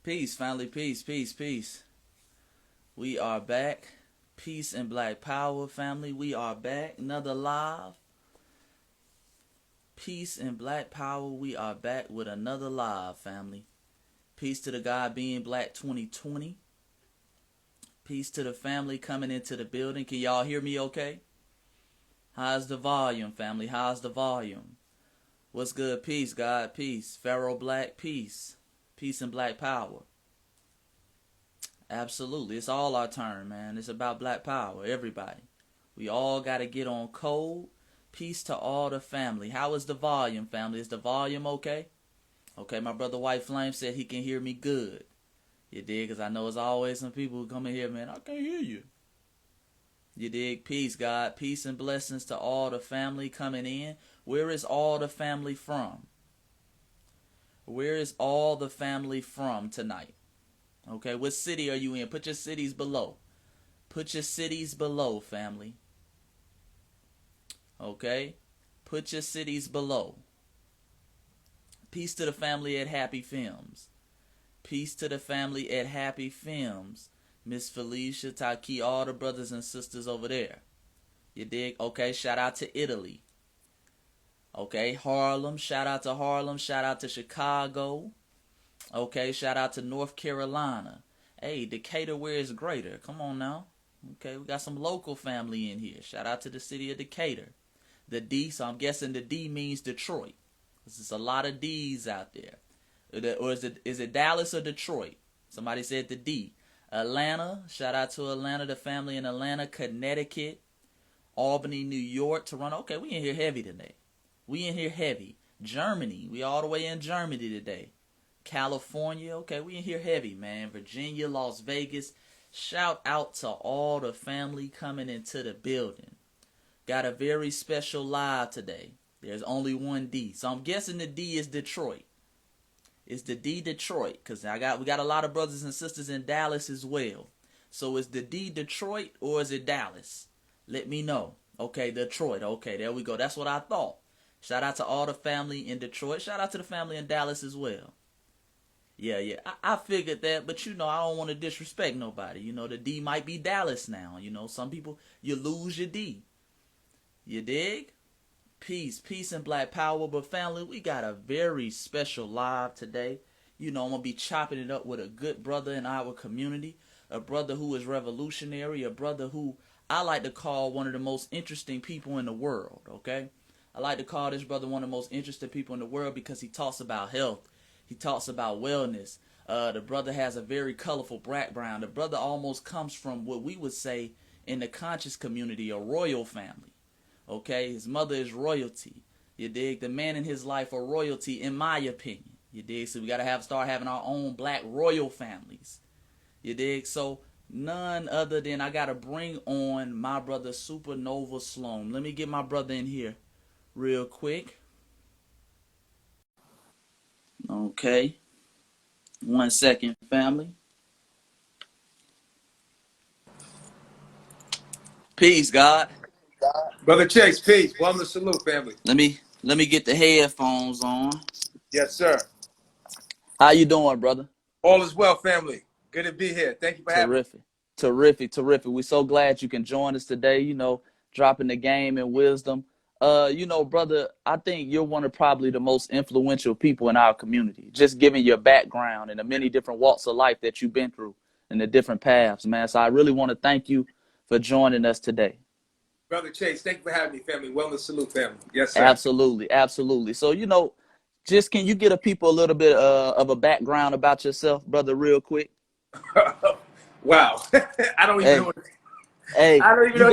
Peace, family, peace, peace, peace. We are back. Peace and Black Power, family. We are back. Another live. Peace and Black Power. We are back with another live, family. Peace to the God Being Black 2020. Peace to the family coming into the building. Can y'all hear me okay? How's the volume, family? How's the volume? What's good? Peace, God. Peace. Pharaoh Black. Peace. Peace and Black Power. Absolutely. It's all our turn, man. It's about Black Power. Everybody. We all got to get on code. Peace to all the family. How is the volume, family? Is the volume okay? Okay, my brother White Flame said he can hear me good. You dig? Because I know there's always some people who come in here, man, I can't hear you. You dig? Peace, God. Peace and blessings to all the family coming in. Where is all the family from? Where is all the family from tonight? Okay, what city are you in? Put your cities below. Put your cities below, family. Okay? Put your cities below. Peace to the family at Happy Films. Peace to the family at Happy Films. Miss Felicia, Taki, all the brothers and sisters over there. You dig? Okay, shout out to Italy. Okay, Harlem, shout out to Harlem, shout out to Chicago. Okay, shout out to North Carolina. Hey, Decatur, where is greater? Come on now. Okay, we got some local family in here. Shout out to the city of Decatur. The D, so I'm guessing the D means Detroit. There's a lot of D's out there. Or is it Dallas or Detroit? Somebody said the D. Atlanta, shout out to Atlanta, the family in Atlanta, Connecticut, Albany, New York, Toronto. Okay, we in here heavy today. We in here heavy. Germany, we all the way in Germany today. California, okay, we in here heavy, man. Virginia, Las Vegas. Shout out to all the family coming into the building. Got a very special live today. There's only one D. So I'm guessing the D is Detroit. It's the D Detroit. Because we got a lot of brothers and sisters in Dallas as well. So is the D Detroit or is it Dallas? Let me know. Okay, Detroit. Okay, there we go. That's what I thought. Shout out to all the family in Detroit. Shout out to the family in Dallas as well. Yeah. I figured that, but I don't want to disrespect nobody. The D might be Dallas now. Some people, you lose your D. You dig? Peace and Black Power. But family, we got a very special live today. I'm going to be chopping it up with a good brother in our community. A brother who is revolutionary. A brother who I like to call one of the most interesting people in the world, okay? I like to call this brother one of the most interesting people in the world because he talks about health. He talks about wellness. The brother has a very colorful background. The brother almost comes from what we would say in the conscious community, a royal family. Okay, his mother is royalty. You dig? The man in his life are royalty, in my opinion. You dig? So we gotta start having our own black royal families. You dig? So none other than I gotta bring on my brother SuperNovaSlom. Let me get my brother in here real quick. Okay. 1 second, family. Peace, God. Brother Chase, peace. Welcome to Salute, family. Let me get the headphones on. Yes, sir. How you doing, brother? All is well, family. Good to be here. Thank you for having me. Terrific. We're so glad you can join us today, dropping the game and wisdom. Brother, I think you're one of probably the most influential people in our community, just given your background and the many different walks of life that you've been through and the different paths, man. So I really want to thank you for joining us today. Brother Chase, thank you for having me, family. Welcome to Salute, family. Yes, sir. Absolutely. So, just can you get a people a little bit of a background about yourself, brother, real quick? Wow. I don't even know what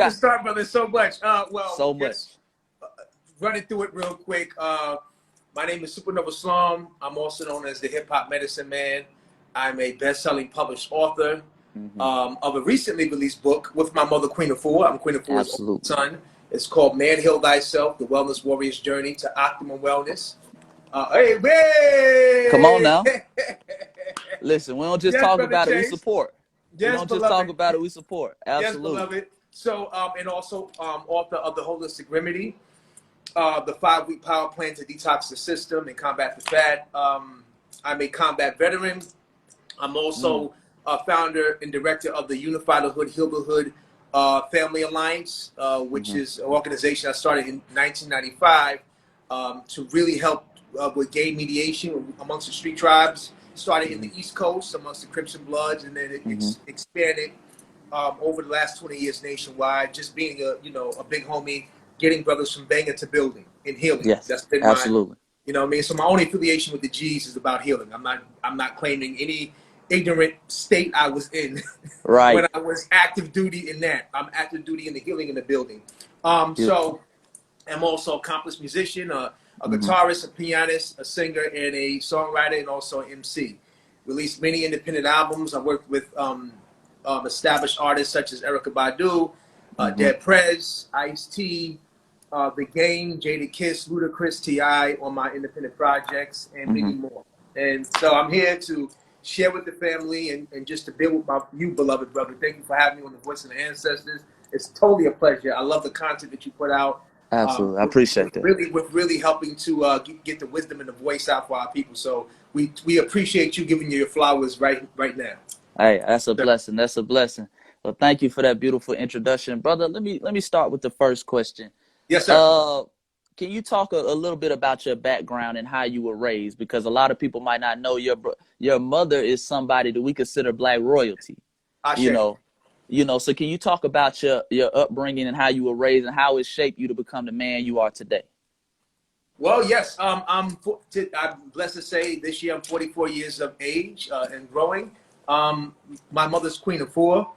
to start, brother. So much. So much. Running through it real quick. My name is SuperNovaSlom. I'm also known as the Hip Hop Medicine Man. I'm a best-selling published author of a recently released book with my mother, Queen of Four. I'm Queen of Four's son. It's called Man Heal Thyself, The Wellness Warrior's Journey to Optimum Wellness. Hey! Come on now. Listen, we don't just talk about it, we support. Yes, we don't just talk about it, we support. Absolutely. Yes, beloved. So, and also author of The Holistic Remedy, the 5-week power plan to detox the system and combat the fat. I'm a combat veteran. I'm also founder and director of the Unify the Hood, Heal the Hood Family Alliance, which is an organization I started in 1995 to really help with gay mediation amongst the street tribes. Started in the East Coast amongst the Crips and Bloods, and then it expanded over the last 20 years nationwide. Just being a big homie, getting brothers from banging to building and healing. Yes, That's been absolutely. you know what I mean? So my only affiliation with the G's is about healing. I'm not claiming any ignorant state I was in Right. when I was active duty in that. I'm active duty in the healing in the building. So I'm also an accomplished musician, a guitarist, a pianist, a singer, and a songwriter, and also an MC. Released many independent albums. I worked with established artists such as Erykah Badu, Dead Prez, Ice-T, The Game, Jada Kiss, Ludacris, T.I. on my independent projects, and many more. And so I'm here to share with the family and just to build with you, beloved brother. Thank you for having me on The Voice of the Ancestors. It's totally a pleasure. I love the content that you put out. Absolutely. I appreciate that. Really helping to get the wisdom and the voice out for our people. So we appreciate you giving you your flowers right now. Hey, that's a blessing. That's a blessing. Well, thank you for that beautiful introduction, brother. Let me start with the first question. Yes, sir. Can you talk a little bit about your background and how you were raised? Because a lot of people might not know your mother is somebody that we consider Black royalty. So can you talk about your upbringing and how you were raised and how it shaped you to become the man you are today? Well, yes. I'm blessed to say this year I'm 44 years of age and growing. My mother's queen of four.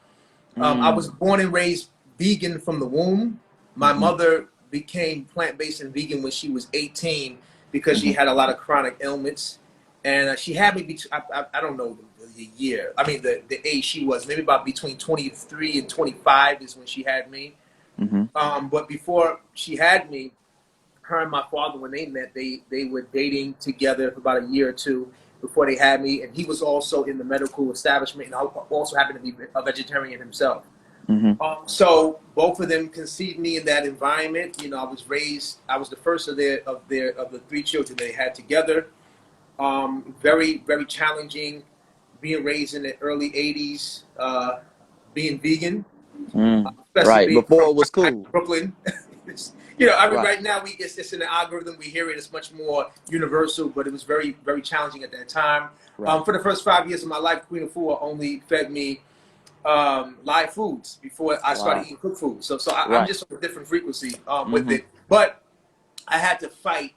I was born and raised vegan from the womb. My mother became plant-based and vegan when she was 18 because she had a lot of chronic ailments. And she had me, I don't know the year, I mean the age she was, maybe about between 23 and 25 is when she had me. But before she had me, her and my father, when they met, they were dating together for about a year or two before they had me. And he was also in the medical establishment and also happened to be a vegetarian himself. So both of them conceived me in that environment. I was the first of the three children they had together. Very, very challenging being raised in the early 80s, being vegan. Right, before it was cool. Brooklyn. Right now it's in the algorithm. We hear it. It's much more universal, but it was very, very challenging at that time. For the first 5 years of my life, Queen of Four only fed me live foods before I started eating cooked food. So I'm just on a different frequency with it. But I had to fight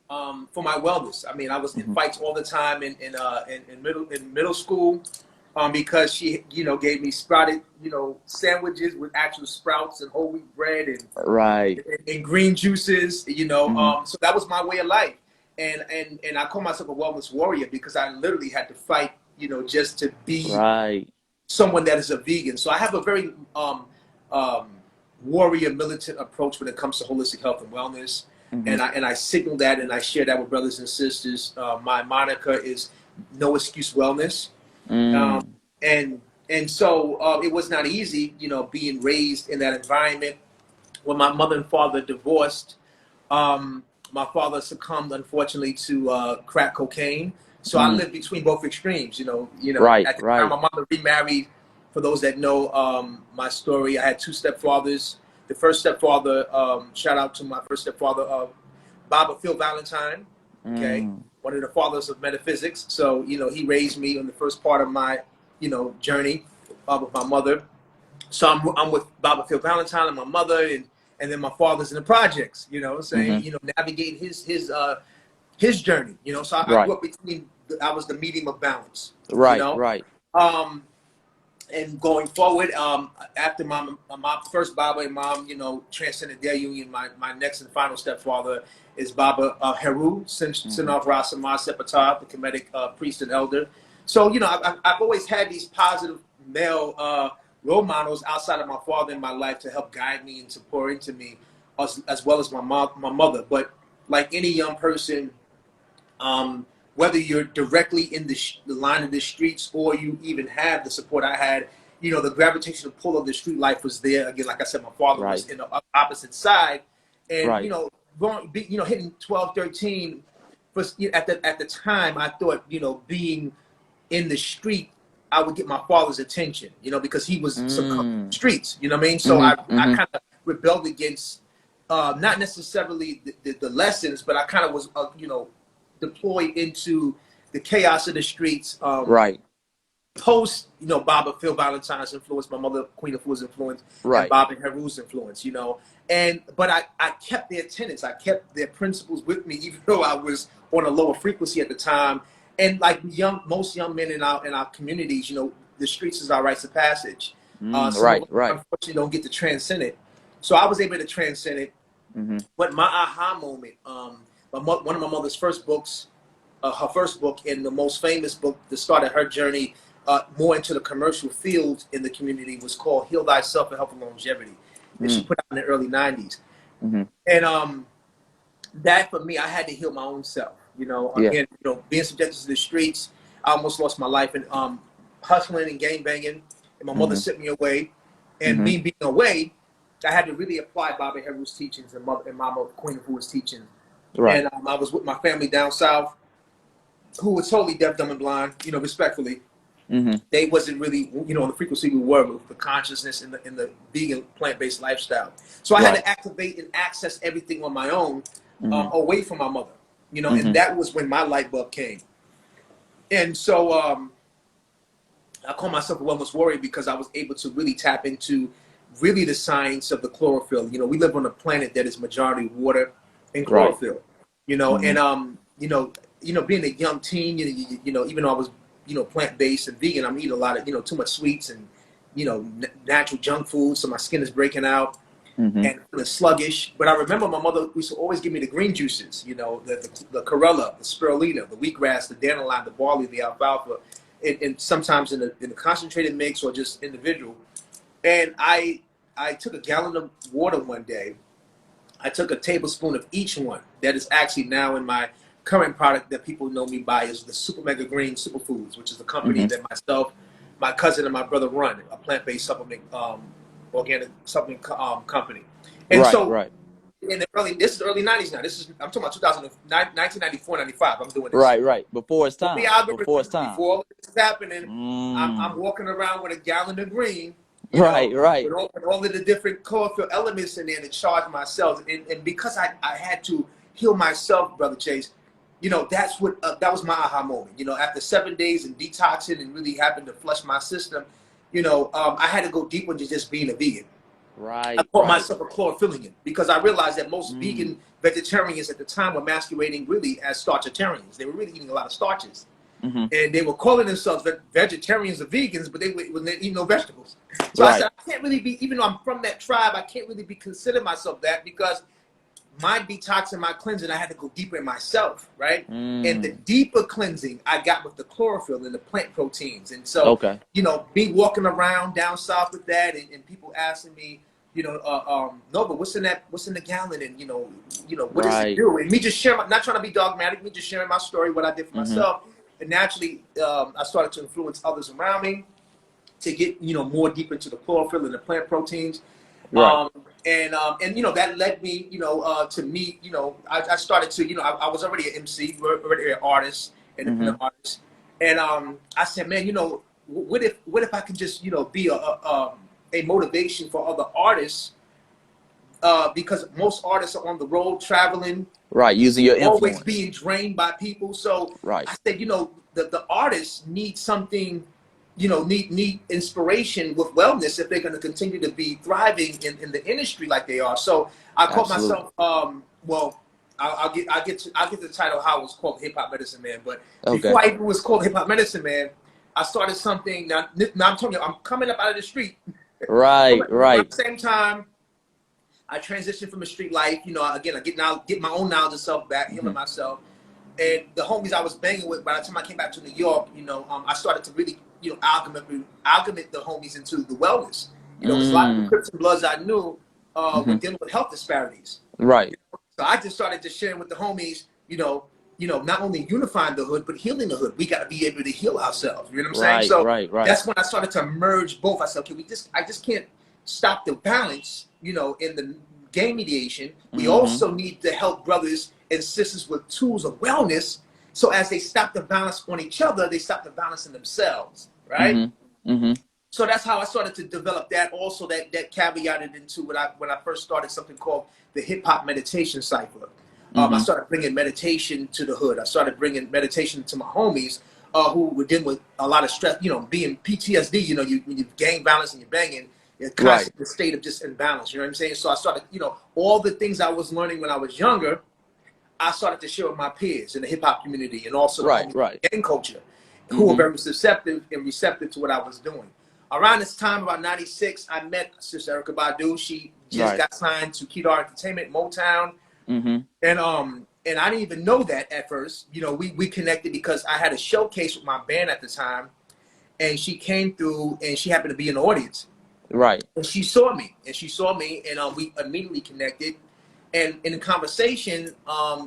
for my wellness. I mean, I was in fights all the time in middle school because she gave me sprouted sandwiches with actual sprouts and whole wheat bread and green juices. So that was my way of life. And I call myself a wellness warrior because I literally had to fight just to be someone that is a vegan. So I have a very warrior militant approach when it comes to holistic health and wellness. And I signal that and I share that with brothers and sisters. My moniker is No Excuse Wellness. And so it was not easy, being raised in that environment. When my mother and father divorced, my father succumbed, unfortunately, to crack cocaine. So I lived between both extremes, At the time, my mother remarried. For those that know my story, I had two stepfathers. The first stepfather, shout out to my first stepfather, Baba Phil Valentine, one of the fathers of metaphysics. So, he raised me in the first part of my, journey with my mother. So I'm with Baba Phil Valentine and my mother, and then my father's in the projects, navigating his journey, So I grew up between, I was the medium of balance, And going forward, after my first Baba and mom, transcended their union, my next and final stepfather is Baba Heru, Sinov Rasamah Sepatar, the Kemetic priest and elder. So, I've always had these positive male role models outside of my father in my life to help guide me and to pour into me, as well as my mother. But like any young person, whether you're directly in the line of the streets or you even have the support I had, the gravitational pull of the street life was there. Again, like I said, my father was in the opposite side. And, hitting 12, 13, at the time, I thought, being in the street, I would get my father's attention, you know, because he was some streets, you know what I mean? So I kind of rebelled against, not necessarily the lessons, but I kind of was, you know, deployed into the chaos of the streets. Right. Post, you know, Bob and Phil Valentine's influence, my mother, Queen of Foo's influence, Right. and Bob and Heru's influence, you know. But I kept their tenets, I kept their principles with me, even though I was on a lower frequency at the time. And like most young men in our communities, you know, the streets is our rites of passage. Right. Unfortunately, don't get to transcend it. So I was able to transcend it. But my aha moment, one of my mother's first books, her first book and the most famous book that started her journey more into the commercial field in the community, was called Heal Thyself and Health and Longevity. And she put out in the early 90s. And that for me, I had to heal my own self. You know, again, you know, being subjected to the streets, I almost lost my life in hustling and gang banging. And my mother sent me away. And me being away, I had to really apply Bobby Heru's teachings and Mama Queen of Foo's teachings. Right. And I was with my family down south, who was totally deaf, dumb, and blind, you know, respectfully. They wasn't really, you know, on the frequency we were with the consciousness in the vegan plant-based lifestyle. So I had to activate and access everything on my own, away from my mother, you know, and that was when my light bulb came. And so I call myself a wellness warrior because I was able to really tap into really the science of the chlorophyll. You know, we live on a planet that is majority water and chlorophyll, you know, and you know, being a young teen, you know, even though I was, you know, plant-based and vegan, I'm eating a lot of, you know, too much sweets and, you know, natural junk food. So my skin is breaking out and feeling sluggish. But I remember my mother used to always give me the green juices, you know, the chlorella, the spirulina, the wheatgrass, the dandelion, the barley, the alfalfa, and sometimes in a concentrated mix or just individual. And I took a gallon of water one day. I took a tablespoon of each one. That is actually now in my current product that people know me by, is the Super Mega Green Superfoods, which is a company that myself, my cousin, and my brother run, a plant-based supplement, organic supplement company. And in the this is the early 90s now. I'm talking about 1994, 95. I'm doing this. Right. Before it's time. Before all this is happening, I'm walking around with a gallon of green. Right. With all of the different chlorophyll elements in there to charge my cells. And because I had to heal myself, Brother Chase, you know, that's what that was my aha moment. You know, after 7 days and detoxing and really having to flush my system, you know, I had to go deeper into just being a vegan. Right. I called myself a chlorophyllin because I realized that most vegan vegetarians at the time were masquerading really as starchitarians. They were really eating a lot of starches. And they were calling themselves vegetarians or vegans, but they wouldn't eat no vegetables. So I said, I can't really be, even though I'm from that tribe, I can't really be consider myself that, because my detox and my cleansing, I had to go deeper in myself, right? And the deeper cleansing I got with the chlorophyll and the plant proteins. And so, you know, me walking around down south with that, and people asking me, you know, no, but what's in the gallon? And, you know, what does it do? And me just sharing, not trying to be dogmatic, me just sharing my story, what I did for myself. And naturally, I started to influence others around me to get, you know, more deep into the chlorophyll and the plant proteins. And you know, that led me, you know, to meet, you know, I started to, you know, I was already an MC, already an artist, an artist. And I said, man, you know, what if I could just, you know, be a motivation for other artists, because most artists are on the road traveling, using your influence, always being drained by people. So I said, you know, the artists need something, you know, need inspiration with wellness if they're going to continue to be thriving in the industry like they are. So I called myself, well, I'll get to the title how it was called, Hip Hop Medicine Man. But before I even was called Hip Hop Medicine Man, I started something. Now I'm telling you, I'm coming up out of the street. At the same time, I transitioned from a street life. You know, again, I get my own knowledge of self back, healing myself. And the homies I was banging with, by the time I came back to New York, you know, I started to really, you know, amalgamate the homies into the wellness. You know, because a lot of the Crips and Bloods I knew were dealing with health disparities. You know? So I just started just sharing with the homies, you know, not only unifying the hood, but healing the hood. We got to be able to heal ourselves. You know what I'm saying? So that's when I started to merge both. I said, okay, I just can't stop the balance, you know, in the gang mediation. We also need to help brothers and sisters with tools of wellness So as they stop the violence on each other, they stop the violence in themselves, right? Mm-hmm. Mm-hmm. So that's how I started to develop that. Also, that caveated into when I first started something called the Hip Hop Meditation Cipher. I started bringing meditation to the hood. I started bringing meditation to my homies who were dealing with a lot of stress. You know, being PTSD. You know, when you gang violence and you're banging, you're constantly in a state of just imbalance. You know what I'm saying? So I started, you know, all the things I was learning when I was younger, I started to share with my peers in the hip hop community and also the gang culture, who were very receptive to what I was doing. Around this time, about '96, I met Sister Erykah Badu. She just got signed to Kedar Entertainment, Motown, and I didn't even know that at first. You know, we connected because I had a showcase with my band at the time, and she came through, and she happened to be in the audience. Right. And she saw me, and we immediately connected. And in the conversation,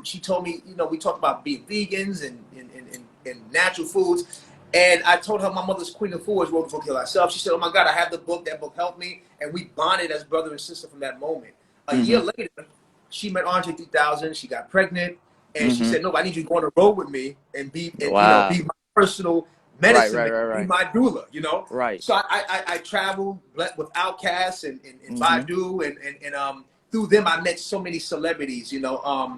she told me, you know, we talked about being vegans and natural foods. And I told her my mother's Queen of Foods wrote the book Heal Herself. She said, oh my God, I have the book. That book helped me. And we bonded as brother and sister from that moment. A year later, she met Andre 3000. She got pregnant. And she said, no, I need you to go on the road with me and be you know, be my personal medicine, be my doula, you know? Right. So I traveled with Outkast and Badu and through them, I met so many celebrities, you know,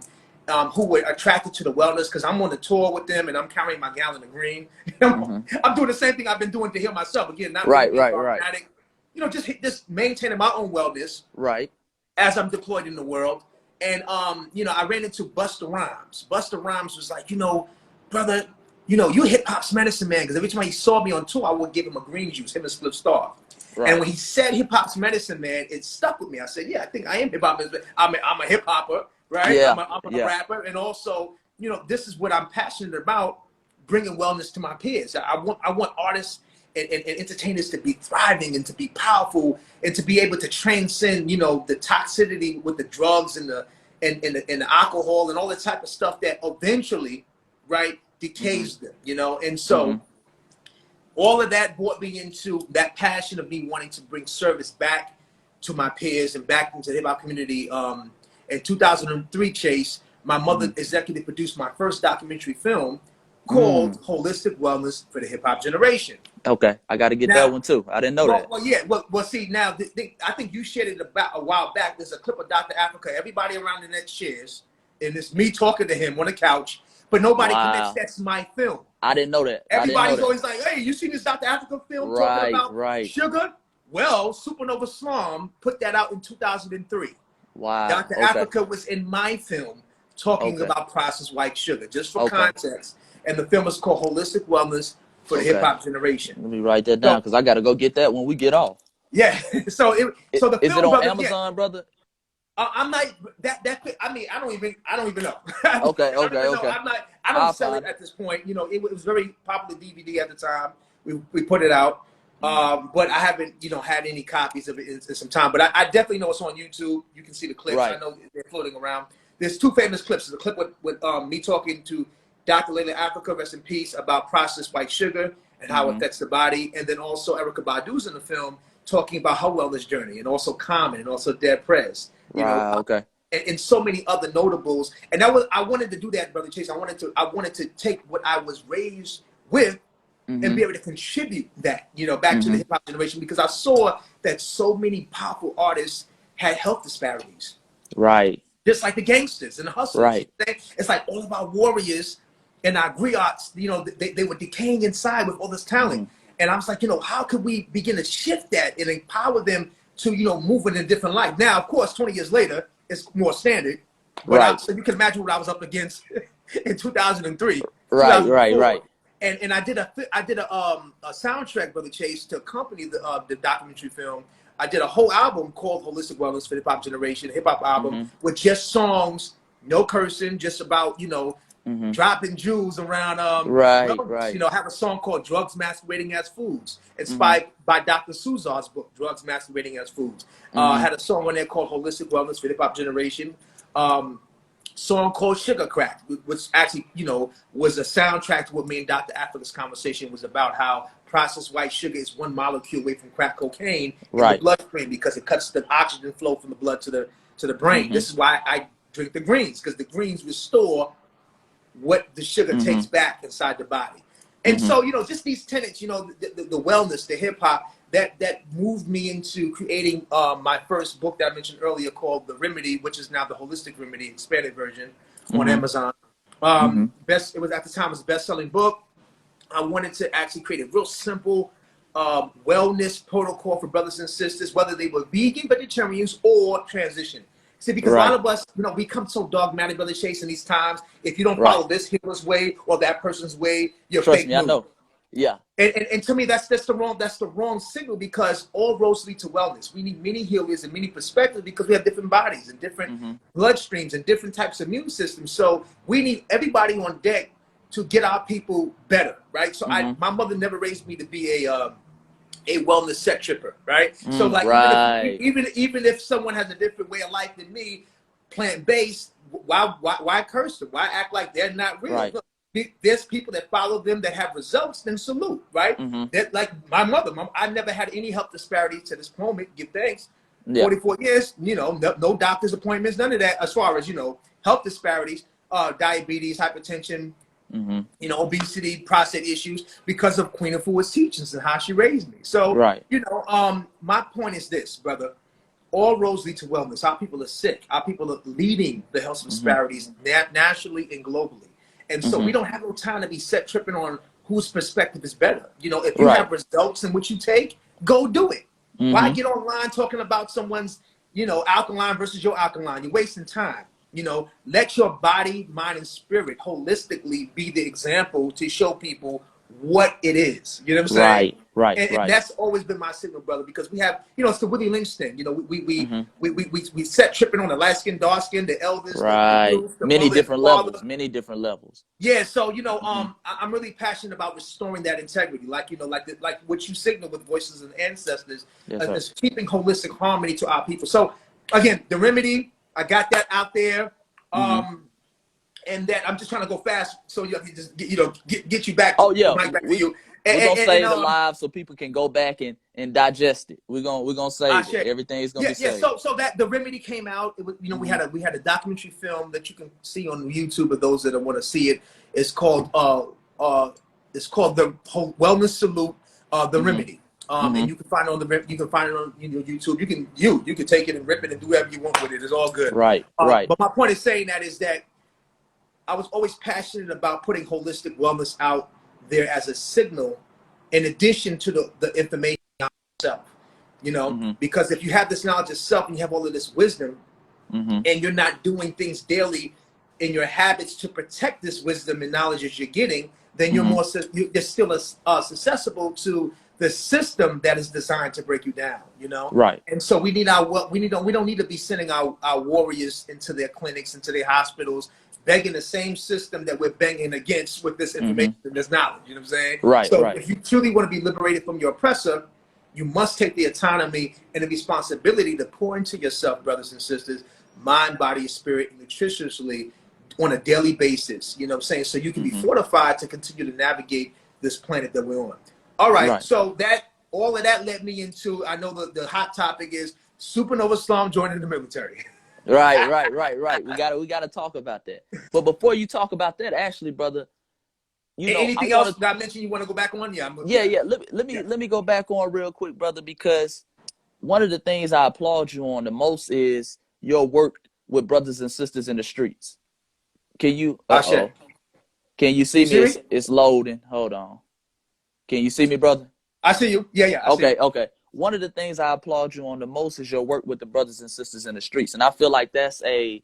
who were attracted to the wellness because I'm on the tour with them and I'm carrying my gallon of green. I'm doing the same thing I've been doing to heal myself. Again, not addict, you know, just maintaining my own wellness as I'm deployed in the world. And, you know, I ran into Busta Rhymes. Busta Rhymes was like, you know, brother, you know, you hip hop's medicine man, because every time he saw me on tour, I would give him a green juice, him and Spliff Star. And when he said hip hop's medicine man, it stuck with me. I said, yeah, I think I am hip hop. I'm a hip hopper, right? Yeah. I'm a rapper. And also, you know, this is what I'm passionate about, bringing wellness to my peers. I want artists and entertainers to be thriving and to be powerful and to be able to transcend, you know, the toxicity with the drugs and the alcohol and all that type of stuff that eventually, decays them, you know? And so all of that brought me into that passion of me wanting to bring service back to my peers and back into the hip hop community. In 2003, Chase, my mother executive produced my first documentary film called Holistic Wellness for the Hip Hop Generation. Okay, I got to get that one too. I didn't know that. Well, yeah. Well, see, now I think you shared it about a while back. There's a clip of Dr. Africa. Everybody around the net shares, and it's me talking to him on the couch, but nobody connects. That's my film. I didn't know that. Everybody's always like, "Hey, you seen this Dr. Africa film talking about sugar?" Well, SuperNovaSlom put that out in 2003. Wow. Dr. Africa was in my film talking about processed white sugar, just for context. And the film is called Holistic Wellness for the Hip Hop Generation. Let me write that down because I got to go get that when we get off. Yeah. So the film, is it on Amazon, brother? I'm not that. I mean, I don't even know. Okay. I don't sell it at this point. You know, it was very popular DVD at the time. We put it out, but I haven't, you know, had any copies of it in some time. But I definitely know it's on YouTube. You can see the clips. I know they're floating around. There's two famous clips. There's a clip with me talking to Dr. Layla Africa, rest in peace, about processed white sugar and how it affects the body. And then also Erykah Badu's in the film talking about her wellness journey, and also Common, and also Dead Prez. You know, and so many other notables. And I wanted to do that, Brother Chase. I wanted to take what I was raised with and be able to contribute that, you know, back to the hip hop generation, because I saw that so many powerful artists had health disparities. Right. Just like the gangsters and the hustlers. Right. It's like all of our warriors and our griots, you know, they were decaying inside with all this talent. And I was like, you know, how could we begin to shift that and empower them to, you know, move in a different life? Now, of course, 20 years later, it's more standard. But so you can imagine what I was up against in 2003. Right. And I did a soundtrack, Brother Chase, to accompany the documentary film. I did a whole album called Holistic Wellness for the Hip Hop Generation, a hip hop album with just songs, no cursing, just about, you know, dropping jewels around. You know, I have a song called Drugs Masquerading as Foods, inspired by Dr. Suzar's book, Drugs Masquerading as Foods. I had a song on there called Holistic Wellness for the Hip Hop Generation. Song called Sugar Crack, which actually, you know, was a soundtrack to what me and Dr. Africa's conversation was about, how processed white sugar is one molecule away from crack cocaine in the bloodstream, because it cuts the oxygen flow from the blood to the brain. This is why I drink the greens, because the greens restore what the sugar takes back inside the body. And so, you know, just these tenets, you know, the wellness, the hip hop, that moved me into creating my first book that I mentioned earlier called The Remedy, which is now the Holistic Remedy expanded version on Amazon. It was at the time it was a best-selling book. I wanted to actually create a real simple wellness protocol for brothers and sisters, whether they were vegan, vegetarians, or transition. See, because a lot of us, you know, we come so dogmatic, Brother Chase, in these times. If you don't follow this healer's way or that person's way, you're fake news. I know. Yeah. And to me, that's the wrong signal, because all roads lead to wellness. We need many healers and many perspectives because we have different bodies and different bloodstreams and different types of immune systems. So we need everybody on deck to get our people better, right? So my mother never raised me to be a wellness set tripper, right? So like even if someone has a different way of life than me, plant-based, why curse them? Why act like they're not real? Right. Look, there's people that follow them that have results, then salute, right? That, like my mother, I never had any health disparities to this moment, give thanks. 44 years, you know, no doctor's appointments, none of that as far as, you know, health disparities, diabetes, hypertension, you know, obesity, prostate issues, because of Queen Afua's teachings and how she raised me. So, you know, my point is this, brother. All roads lead to wellness. Our people are sick. Our people are leading the health disparities nationally and globally. And so we don't have no time to be set tripping on whose perspective is better. You know, if you have results in what you take, go do it. Why get online talking about someone's, you know, alkaline versus your alkaline? You're wasting time. You know, let your body, mind, and spirit holistically be the example to show people what it is. You know what I'm saying? And that's always been my signal, brother, because we have, you know, it's the Willie Lynch thing. You know, we set tripping on the light skin, dark skin, the elders, the youth, the many different levels. Yeah, so you know, I'm really passionate about restoring that integrity, like, you know, like what you signal with Voices of Ancestors, is keeping holistic harmony to our people. So again, The Remedy, I got that out there. And that I'm just trying to go fast so you can just get you back. Oh yeah, back to you. We're gonna save it live so people can go back and digest it. We're gonna save it. Everything's gonna be saved. So that The Remedy came out. It was, you know, we had a documentary film that you can see on YouTube for those that want to see it. It's called The Wellness Salute, The Remedy. And you can find it on YouTube. You can take it and rip it and do whatever you want with it. It's all good. Right. But my point is saying that is that I was always passionate about putting holistic wellness out there as a signal, in addition to the information on yourself. You know, because if you have this knowledge of self and you have all of this wisdom, and you're not doing things daily in your habits to protect this wisdom and knowledge that you're getting, then you're still susceptible to the system that is designed to break you down, you know? And so we don't need to be sending our warriors into their clinics, into their hospitals, begging the same system that we're banging against with this information and this knowledge, you know what I'm saying? So if you truly want to be liberated from your oppressor, you must take the autonomy and the responsibility to pour into yourself, brothers and sisters, mind, body, spirit, and nutritiously on a daily basis, you know what I'm saying? So you can be fortified to continue to navigate this planet that we're on. All right. So all of that led me into, I know the hot topic is SuperNovaSlom joining the military. Right. We gotta talk about that. But before you talk about that, actually, brother, you know, anything else that I mentioned you want to go back on? Yeah. Let me go back on real quick, brother, because one of the things I applaud you on the most is your work with brothers and sisters in the streets. Can you? Can you see me? It's loading. Hold on. Can you see me, brother? I see you. Yeah. Okay. One of the things I applaud you on the most is your work with the brothers and sisters in the streets. And I feel like that's a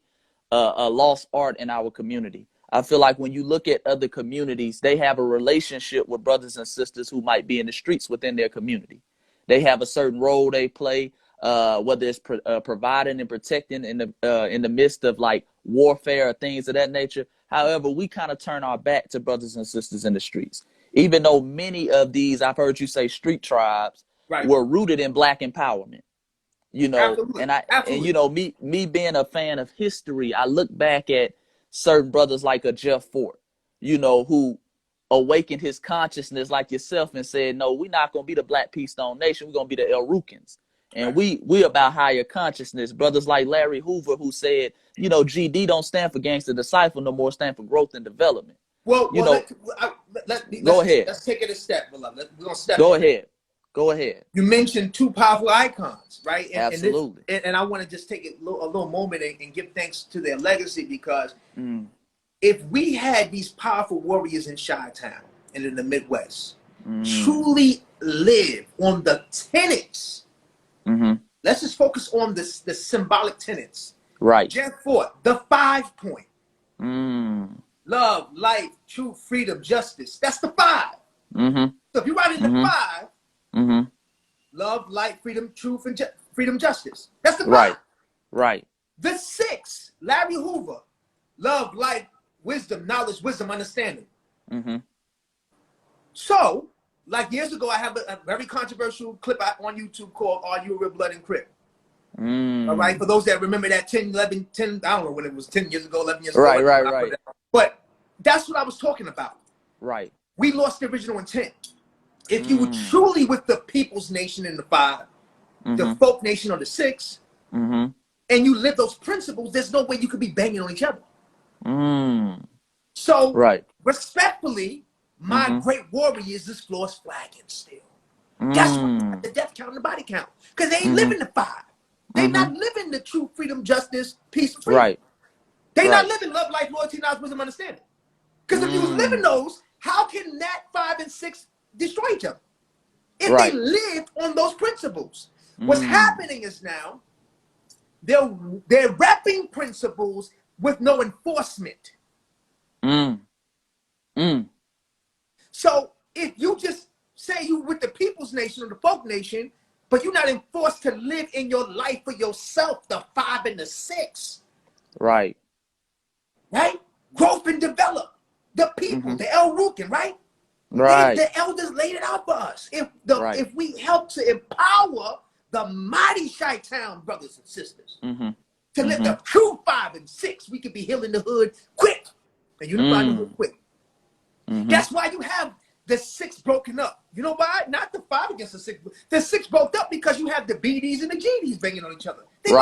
lost art in our community. I feel like when you look at other communities, they have a relationship with brothers and sisters who might be in the streets within their community. They have a certain role they play, whether it's providing and protecting in the midst of like warfare or things of that nature. However, we kind of turn our back to brothers and sisters in the streets. Even though many of these, I've heard you say, street tribes were rooted in Black empowerment, you know. And you know, me being a fan of history, I look back at certain brothers like a Jeff Fort, you know, who awakened his consciousness like yourself and said, no, we're not going to be the Black Peace Stone Nation. We're going to be the El Rukins. And we about higher consciousness. Brothers like Larry Hoover, who said, you know, GD don't stand for gangster disciple no more, stand for growth and development. Well, You know, go ahead. Let's take it a step, beloved. We're gonna step. Go ahead. Go ahead. You mentioned two powerful icons, right? Absolutely. And I want to just take a little moment and give thanks to their legacy, because if we had these powerful warriors in Chi-Town and in the Midwest truly live on the tenets, let's just focus on the symbolic tenets. Right. Jeff Fort, the 5 point. Love, life, truth, freedom, justice. That's the 5. So if you write in the 5, love, life, freedom, truth, and freedom, justice. That's the 5. Right. Right. The 6, Larry Hoover, love, life, wisdom, knowledge, wisdom, understanding. So, like years ago, I have a very controversial clip on YouTube called "Are You a Real Blood and Crip?" All right, for those that remember that 10, I don't know when it was, 10 years ago, 11 years ago. Right. But that's what I was talking about. Right. We lost the original intent. If you were truly with the People's Nation in the 5, the Folk Nation on the 6, and you live those principles, there's no way you could be banging on each other. So, respectfully, my great warriors is floor's flagging still. That's why the death count and the body count. Because they ain't living the 5. They not living the true freedom, justice, peace, freedom. Right. They not living love, life, loyalty, knowledge, wisdom, understanding. Because if you was living those, how can that 5 and 6 destroy each other? If they lived on those principles. What's happening is now they're wrapping principles with no enforcement. So if you just say you with the People's Nation or the Folk Nation, but you're not enforced to live in your life for yourself, the 5 and the 6. Right? Growth and develop. The people, the El Rukin, right? The elders laid it out for us. If we help to empower the mighty Chi-Town brothers and sisters to live the true 5 and 6, we could be healing the hood quick and unifying the hood quick. That's why you have the 6 broken up. You know why? Not the 5 against the 6. The 6 broke up because you have the BDs and the GDs banging on each other. They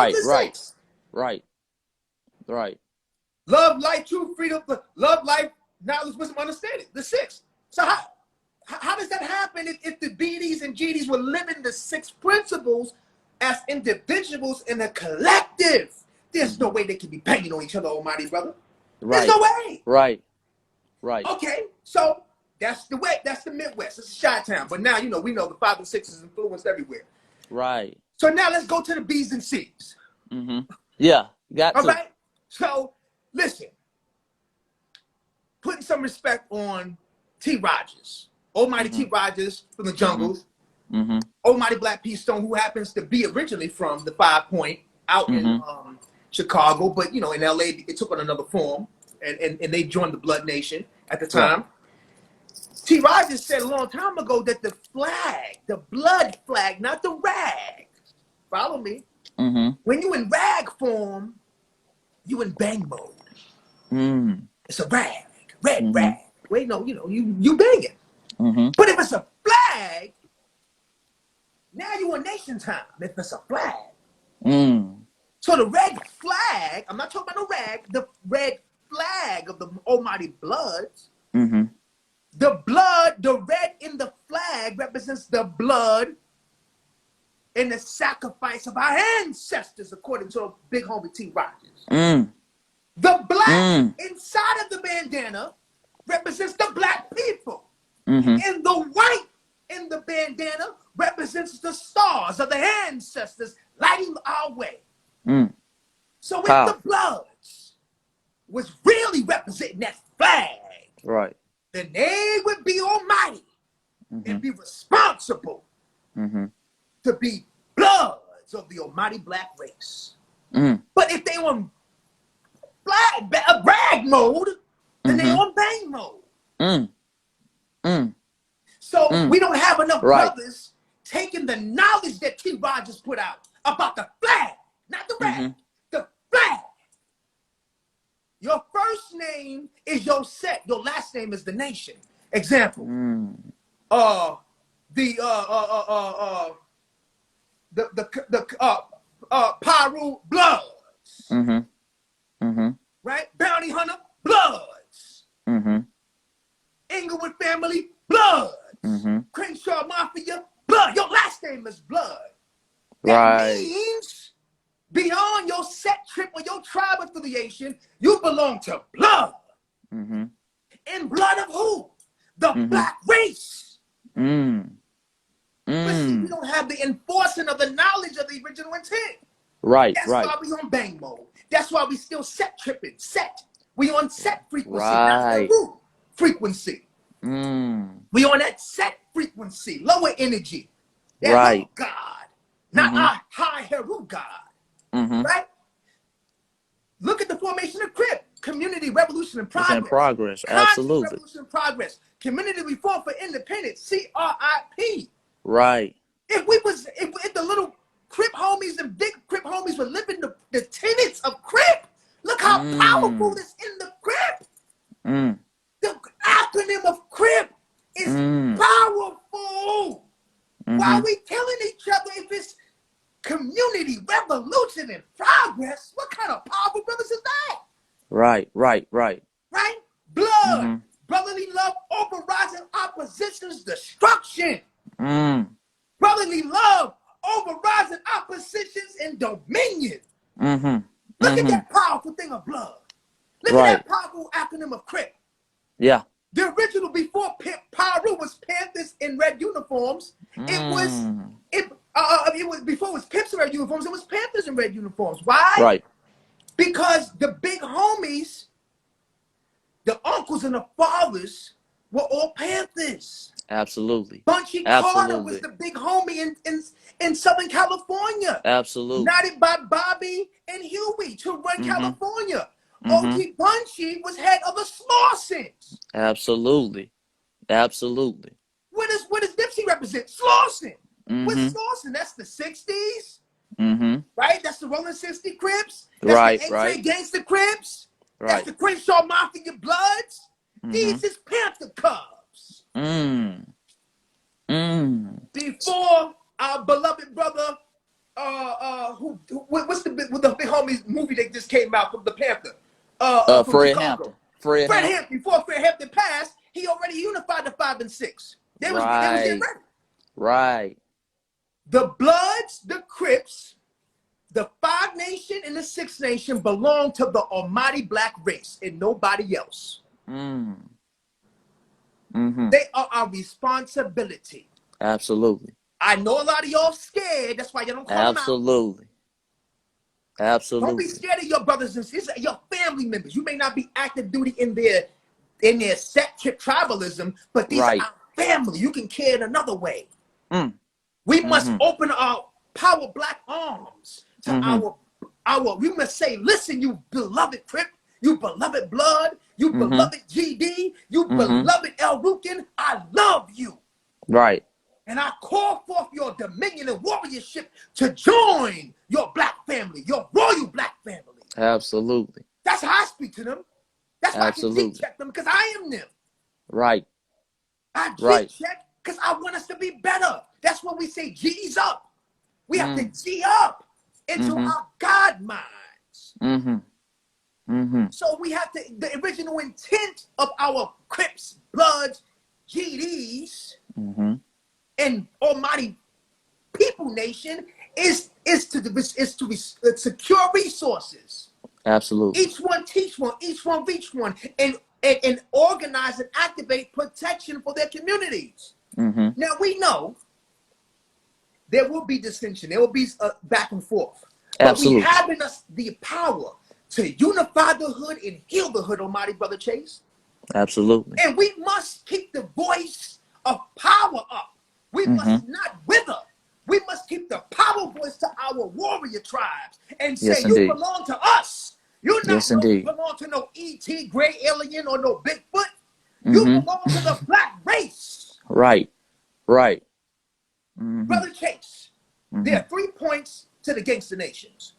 Right. Love, life, truth, freedom, love, life, knowledge, wisdom, understanding. The 6. So how does that happen if the BDs and GDs were living the 6 principles as individuals in a collective? There's no way they can be banging on each other, almighty brother. There's no way. Right. Okay, so that's the way. That's the Midwest. It's a Chi-Town. But now, we know the 5 and 6 is influenced everywhere. Right. So now let's go to the B's and C's. Yeah, got to. All right. So listen, putting some respect on T. Rogers, almighty T. Rogers from the jungles, almighty Black P. Stone, who happens to be originally from the 5 Point out in Chicago, but in LA it took on another form, and they joined the Blood Nation at the time. T. Rogers said a long time ago that the flag, the blood flag, not the rag, follow me, when you in rag form, you in bang mode. It's a rag, red rag. Wait, no, you banging. But if it's a flag, now you on nation time. If it's a flag. So the red flag, I'm not talking about no rag, the red flag of the almighty bloods. The blood, the red in the flag represents the blood and the sacrifice of our ancestors, according to big homie T. Rogers. The black inside of the bandana represents the black people. And the white in the bandana represents the stars of the ancestors lighting our way. So if the bloods was really representing that flag, then they would be almighty and be responsible to be bloods of the almighty black race. But if they on brag mode, then they on bang mode. So we don't have enough brothers taking the knowledge that T. Rogers put out about the flag, not the rag, the flag. Your first name is your set. Your last name is the nation. Example. Pyru Bloods. Mm-hmm. Mm-hmm. Right? Bounty Hunter Bloods. Mm-hmm. Inglewood family Bloods. Mm-hmm. Crenshaw Mafia Blood. Your last name is Blood. That Right. means beyond your set trip or your tribe affiliation, you belong to blood. Mm-hmm. And blood of who? The black race. Mm. But see, we don't have the enforcing of the knowledge of the original intent. Right, That's right. why we on bang mode. That's why we still set tripping. Set. We on set frequency, not Right. the root frequency. We on that set frequency, lower energy. That Right. low God, not our high Heru God. Right? Look at the formation of CRIP. Community Revolution in Progress. It's in progress. Conscious Absolutely. Revolution in Progress. Community Reform for Independence. CRIP. Right. If the little Crip homies and big Crip homies were living the tenets of Crip, look how powerful this in the Crip. The acronym of Crip is powerful. Why are we killing each other if it's community revolution in progress? What kind of powerful brothers is that? Right, right, right. Right? Blood, brotherly love, overriding opposition's destruction. Brotherly love, overriding oppositions and dominion. Look at that powerful thing of blood. Look at that powerful acronym of CRIP. Yeah. The original before Pyru was Panthers in red uniforms. It was before it was Pips in red uniforms. It was Panthers in red uniforms. Why? Right. Because the big homies, the uncles and the fathers, were all Panthers. Absolutely. Bunchy Carter was the big homie in Southern California. Absolutely. Knotted by Bobby and Huey to run California. OG Bunchy was head of the Slarsons. Absolutely. Absolutely. What does Dipsy represent? Slauson. What's Slauson? That's the 60s. Right? That's the Rolling 60 Crips. That's the X-Ray Gangster Crips. That's the Crenshaw Mafia Bloods. These is Panther Cubs. Before our beloved brother, what's the big homies movie that just came out from the Panther? Fred Hampton. Fred Hampton. Before Fred Hampton passed, he already unified the 5 and 6. They was getting ready. Right. The Bloods, the Crips, the 5 Nation and the 6 Nation belong to the almighty black race and nobody else. They are our responsibility. Absolutely. I know a lot of y'all scared. That's why you don't call Absolutely. them out. Absolutely. Don't be scared of your brothers and sisters, your family members. You may not be active duty in their set trip tribalism, but these are our family. You can care in another way. We must open our power black arms to our. We must say, listen, you beloved Crip, you beloved Blood, you beloved GD, you beloved El Rukin, I love you. Right. And I call forth your dominion and warriorship to join your black family, your royal black family. Absolutely. That's how I speak to them. That's why I can G check them, because I am them. Right. I G check because I want us to be better. That's when we say G's up. We have to G up into our God minds. So we have to, the original intent of our Crips, Bloods, GDs, and Almighty People Nation is to secure resources. Absolutely. Each one teach one, each one reach one, and organize and activate protection for their communities. Now we know there will be dissension, there will be back and forth. Absolutely. But we have in us the power to unify the hood and heal the hood, Almighty Brother Chase. Absolutely. And we must keep the voice of power up. We must not wither. We must keep the power voice to our warrior tribes and say, you belong to us. You not belong to no ET, gray alien, or no Bigfoot. You belong to the black race. Right. Right. Brother Chase, there are 3 points to the gangster nations.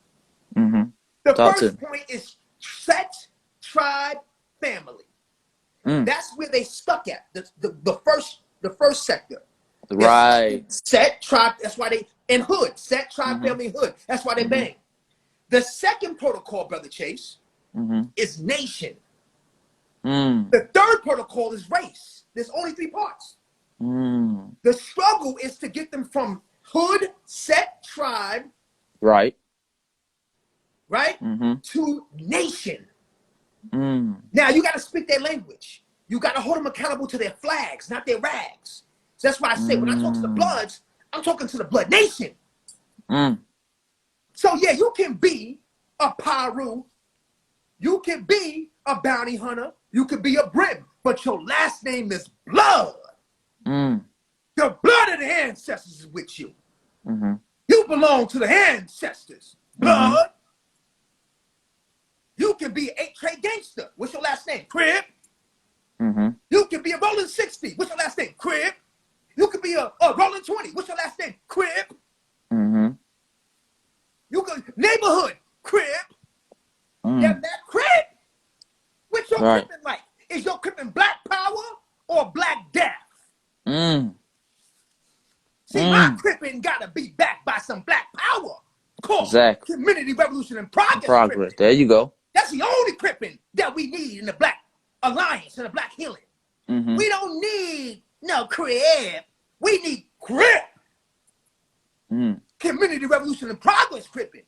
The first point is set, tribe, family. That's where they stuck at. The first sector. Right. Set, tribe. That's why and hood, set, tribe, family, and hood. That's why they bang. The second protocol, Brother Chase, is nation. The third protocol is race. There's only 3 parts. The struggle is to get them from hood, set, tribe, right, to nation. Now, you got to speak their language. You got to hold them accountable to their flags, not their rags. So that's why I say when I talk to the Bloods, I'm talking to the Blood Nation. So, yeah, you can be a Paru. You can be a bounty hunter. You could be a Brim. But your last name is Blood. The blood of the ancestors is with you. You belong to the ancestors. Blood. You can be an 8-tray gangster. What's your last name? Crib. You can be a Rolling 60. What's your last name? Crib. You could be a Rolling 20. What's your last name? Crib. You could neighborhood. Crib. Yeah, that crib. What's your crippin' like? Is your crippin' black power or black death? See, my crippin' gotta be backed by some black power. Called Community Revolution and Progress. There you go. That's the only crippin' that we need in the Black Alliance and the Black Healing. We don't need no crib. We need crip. Community Revolution and Progress crippin'.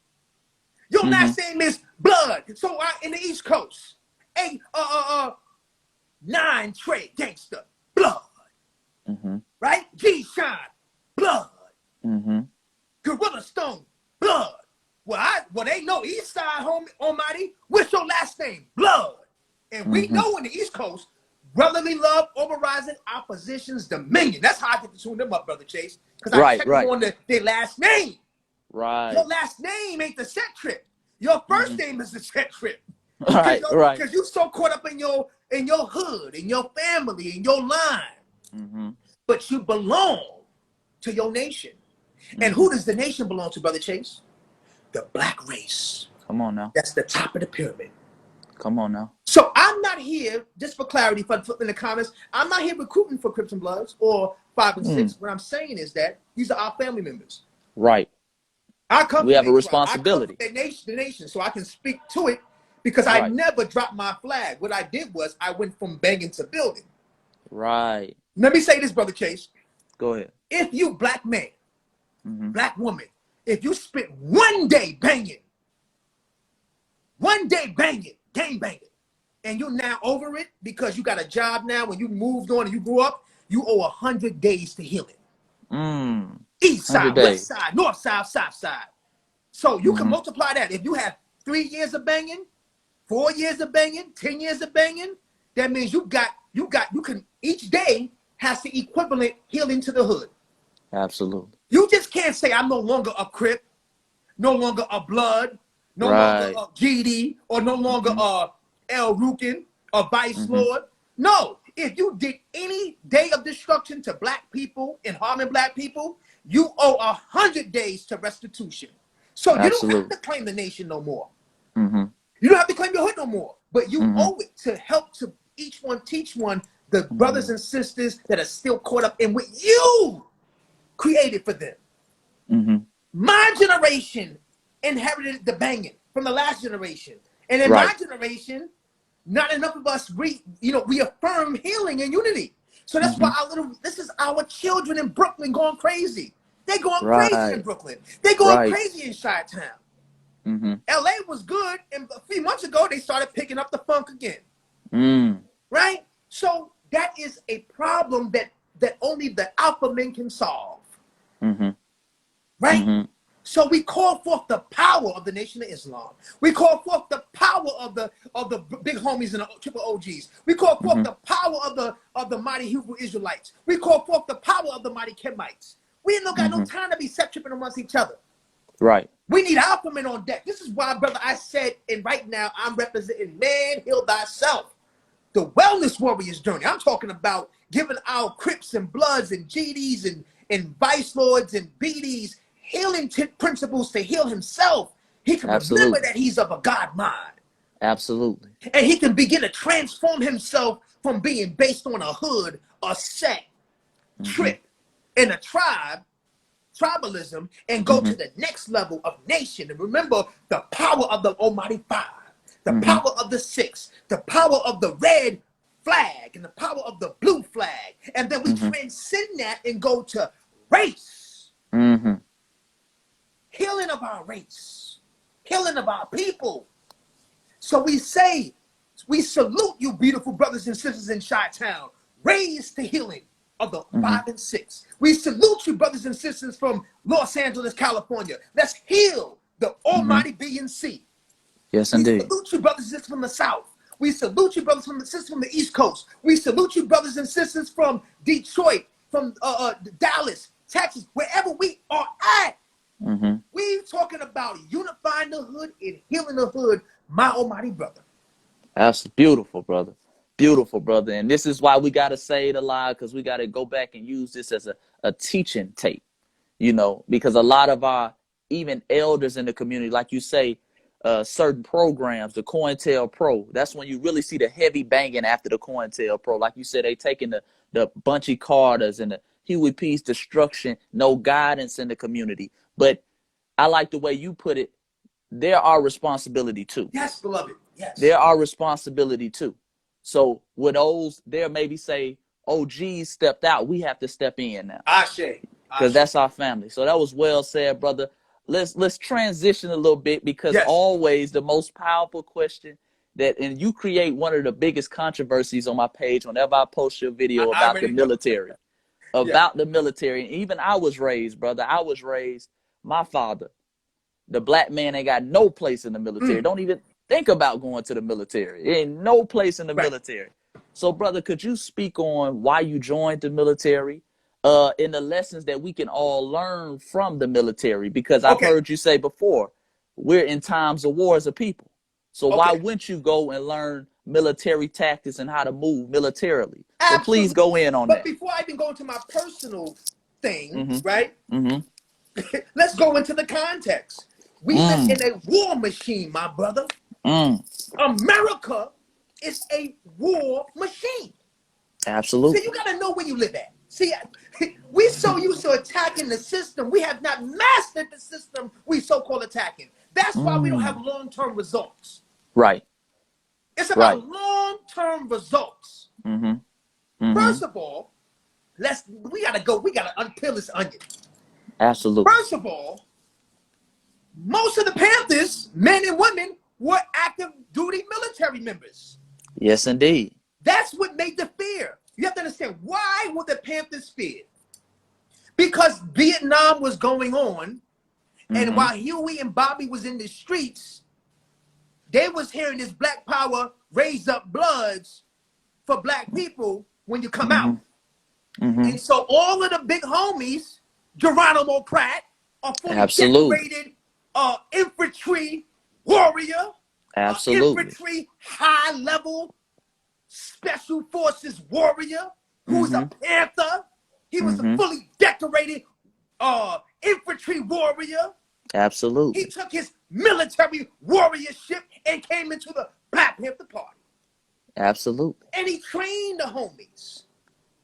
Your last name is Blood. So in the East Coast, a 9-tray gangster, Blood. Right? G-Shine, Blood. Gorilla Stone, Blood. Well, they know East Side, Almighty. What's your last name? Blood. And we know in the East Coast, brotherly love overrising opposition's dominion. That's how I get to tune them up, Brother Chase. Because I check them on their last name. Your last name ain't the set trip. Your first name is the set trip. Because you so caught up in your hood, in your family, in your line. But you belong to your nation. And who does the nation belong to, Brother Chase? The black race. Come on now. That's the top of the pyramid. Come on now. So I'm not here, just for clarity, for in the comments, I'm not here recruiting for Crips and Bloods or 5 and 6. What I'm saying is that these are our family members. Right. We have a responsibility. The nation, so I can speak to it because I never dropped my flag. What I did was I went from banging to building. Right. Let me say this, Brother Chase. Go ahead. If you black man, black woman, if you spent one day banging, gang banging, and you're now over it because you got a job now and you moved on and you grew up, you owe 100 days to heal it. East side, west side, north side, south side. So you can multiply that. If you have 3 years of banging, 4 years of banging, 10 years of banging, that means you can, each day has the equivalent healing to the hood. Absolutely. You just can't say I'm no longer a Crip, no longer a Blood, no longer a GD, or no longer a El Rukin, a Vice Lord. No, if you did any day of destruction to black people and harming black people, you owe 100 days to restitution. So you don't have to claim the nation no more. You don't have to claim your hood no more, but you owe it to help to each one teach one, the brothers and sisters that are still caught up in what you created for them. My generation inherited the banging from the last generation. And in my generation, not enough of us reaffirm healing and unity. So that's why this is our children in Brooklyn going crazy. They going crazy in Brooklyn. They going crazy in Chi-Town. LA was good, and a few months ago they started picking up the funk again. Right? So that is a problem that only the alpha men can solve. Right? So we call forth the power of the Nation of Islam. We call forth the power of the big homies and the triple OGs. We call forth the power of the mighty Hebrew Israelites. We call forth the power of the mighty Kemites. We ain't got no time to be set tripping amongst each other. Right. We need alpha men on deck. This is why, brother, I said, and right now I'm representing Man Heal Thyself, the wellness warriors journey. I'm talking about giving our Crips and Bloods and GDs and Vice Lords and BDs healing principles to heal himself. He can remember that he's of a God mind. Absolutely. And he can begin to transform himself from being based on a hood, a set, trip, and a tribe tribalism and go to the next level of nation. And remember the power of the Almighty Five, the power of the Six, the power of the red flag, and the power of the blue flag. And then we transcend that and go to race. Healing of our race, healing of our people. So we say, we salute you, beautiful brothers and sisters in Chi-Town, raised to healing of the 5 and 6. We salute you, brothers and sisters from Los Angeles, California. Let's heal the almighty B and C. Yes, We indeed. salute you, brothers and sisters from the South. We salute you, brothers and sisters from the East Coast. We salute you, brothers and sisters from Detroit, from Dallas, Texas, wherever we are at. We talking about unifying the hood and healing the hood, my almighty brother. That's beautiful, brother. Beautiful, brother. And this is why we got to say it aloud, because we got to go back and use this as a teaching tape, you know, because a lot of our even elders in the community, like you say, certain programs, the COINTELPRO, that's when you really see the heavy banging after the COINTELPRO. Like you said, they taking the Bunchy Carters and the Huey P's destruction, no guidance in the community. But I like the way you put it. There are responsibility too. Yes, beloved. Yes. There are responsibility too. So with those, there maybe say, oh, geez, stepped out. We have to step in now. Ashe. Because that's our family. So that was well said, brother. Let's transition a little bit, because always the most powerful question that, and you create one of the biggest controversies on my page whenever I post your video about the military. About the military. And even I was raised, brother. I was raised, my father, the black man ain't got no place in the military. Don't even think about going to the military. There ain't no place in the military. So, brother, could you speak on why you joined the military, in the lessons that we can all learn from the military? Because I've heard you say before, we're in times of war as a people. So why wouldn't you go and learn military tactics and how to move militarily? So please go in on that. But before I even go into my personal thing, right? Let's go into the context. We live in a war machine, my brother. America is a war machine. Absolutely. So you got to know where you live at. See, we so used to attacking the system, we have not mastered the system we so-called attacking. That's why we don't have long-term results. Right. It's about long-term results. First of all, we gotta unpeel this onion. Absolutely. First of all, most of the Panthers, men and women, were active duty military members. Yes, indeed. That's what made the fear. You have to understand, why were the Panthers feared? Because Vietnam was going on, and while Huey and Bobby was in the streets, they was hearing this black power raise up bloods for black people when you come out. And so all of the big homies, Geronimo Pratt, are fully decorated infantry warrior, infantry high-level special forces warrior, who was a Panther. He was a fully decorated infantry warrior. Absolutely. He took his military warriorship and came into the Black Panther Party. Absolutely. And he trained the homies.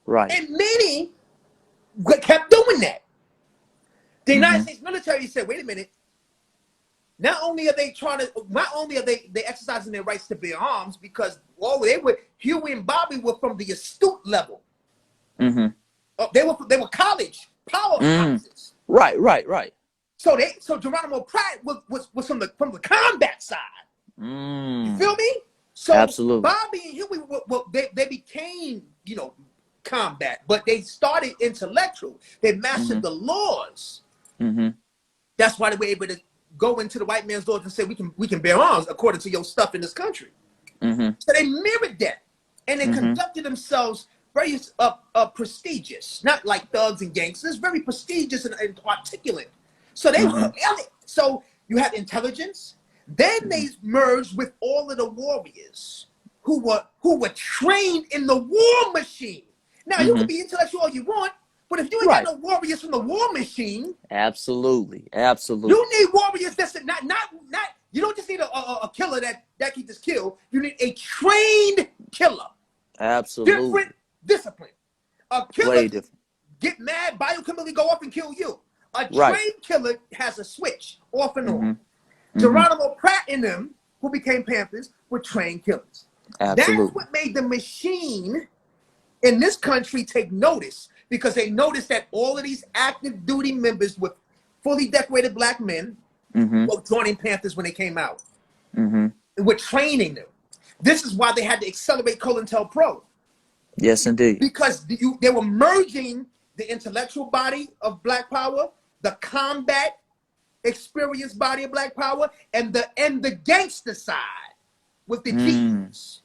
Right. And many kept doing that. The United States military said, wait a minute. Not only are they exercising their rights to bear arms, because Huey and Bobby were from the astute level. They were college powerhouses. Right. So Geronimo Pratt was from the combat side. You feel me? So absolutely. Bobby and Huey, they became, combat, but they started intellectual. They mastered the laws. That's why they were able to go into the white man's doors and say, we can bear arms according to your stuff in this country. So they mirrored that, and they conducted themselves very prestigious, not like thugs and gangsters, very prestigious and articulate. So they were, so you had intelligence. Then they merged with all of the warriors who were trained in the war machine. Now you can be intellectual all you want, but if you ain't got no warriors from the war machine, absolutely, you need warriors that's not. You don't just need a killer that can just kill. You need a trained killer. Absolutely. Different discipline. A killer way different. Get mad, biochemically go up and kill you. A trained killer has a switch off and on. Geronimo Pratt and them, who became Panthers, were trained killers. Absolutely. That's what made the machine in this country take notice, because they noticed that all of these active duty members with fully decorated black men were joining Panthers when they came out. We're training them. This is why they had to accelerate COINTELPRO. Yes, indeed. Because they were merging the intellectual body of Black Power, the combat experience body of Black Power, and the gangster side with the G's.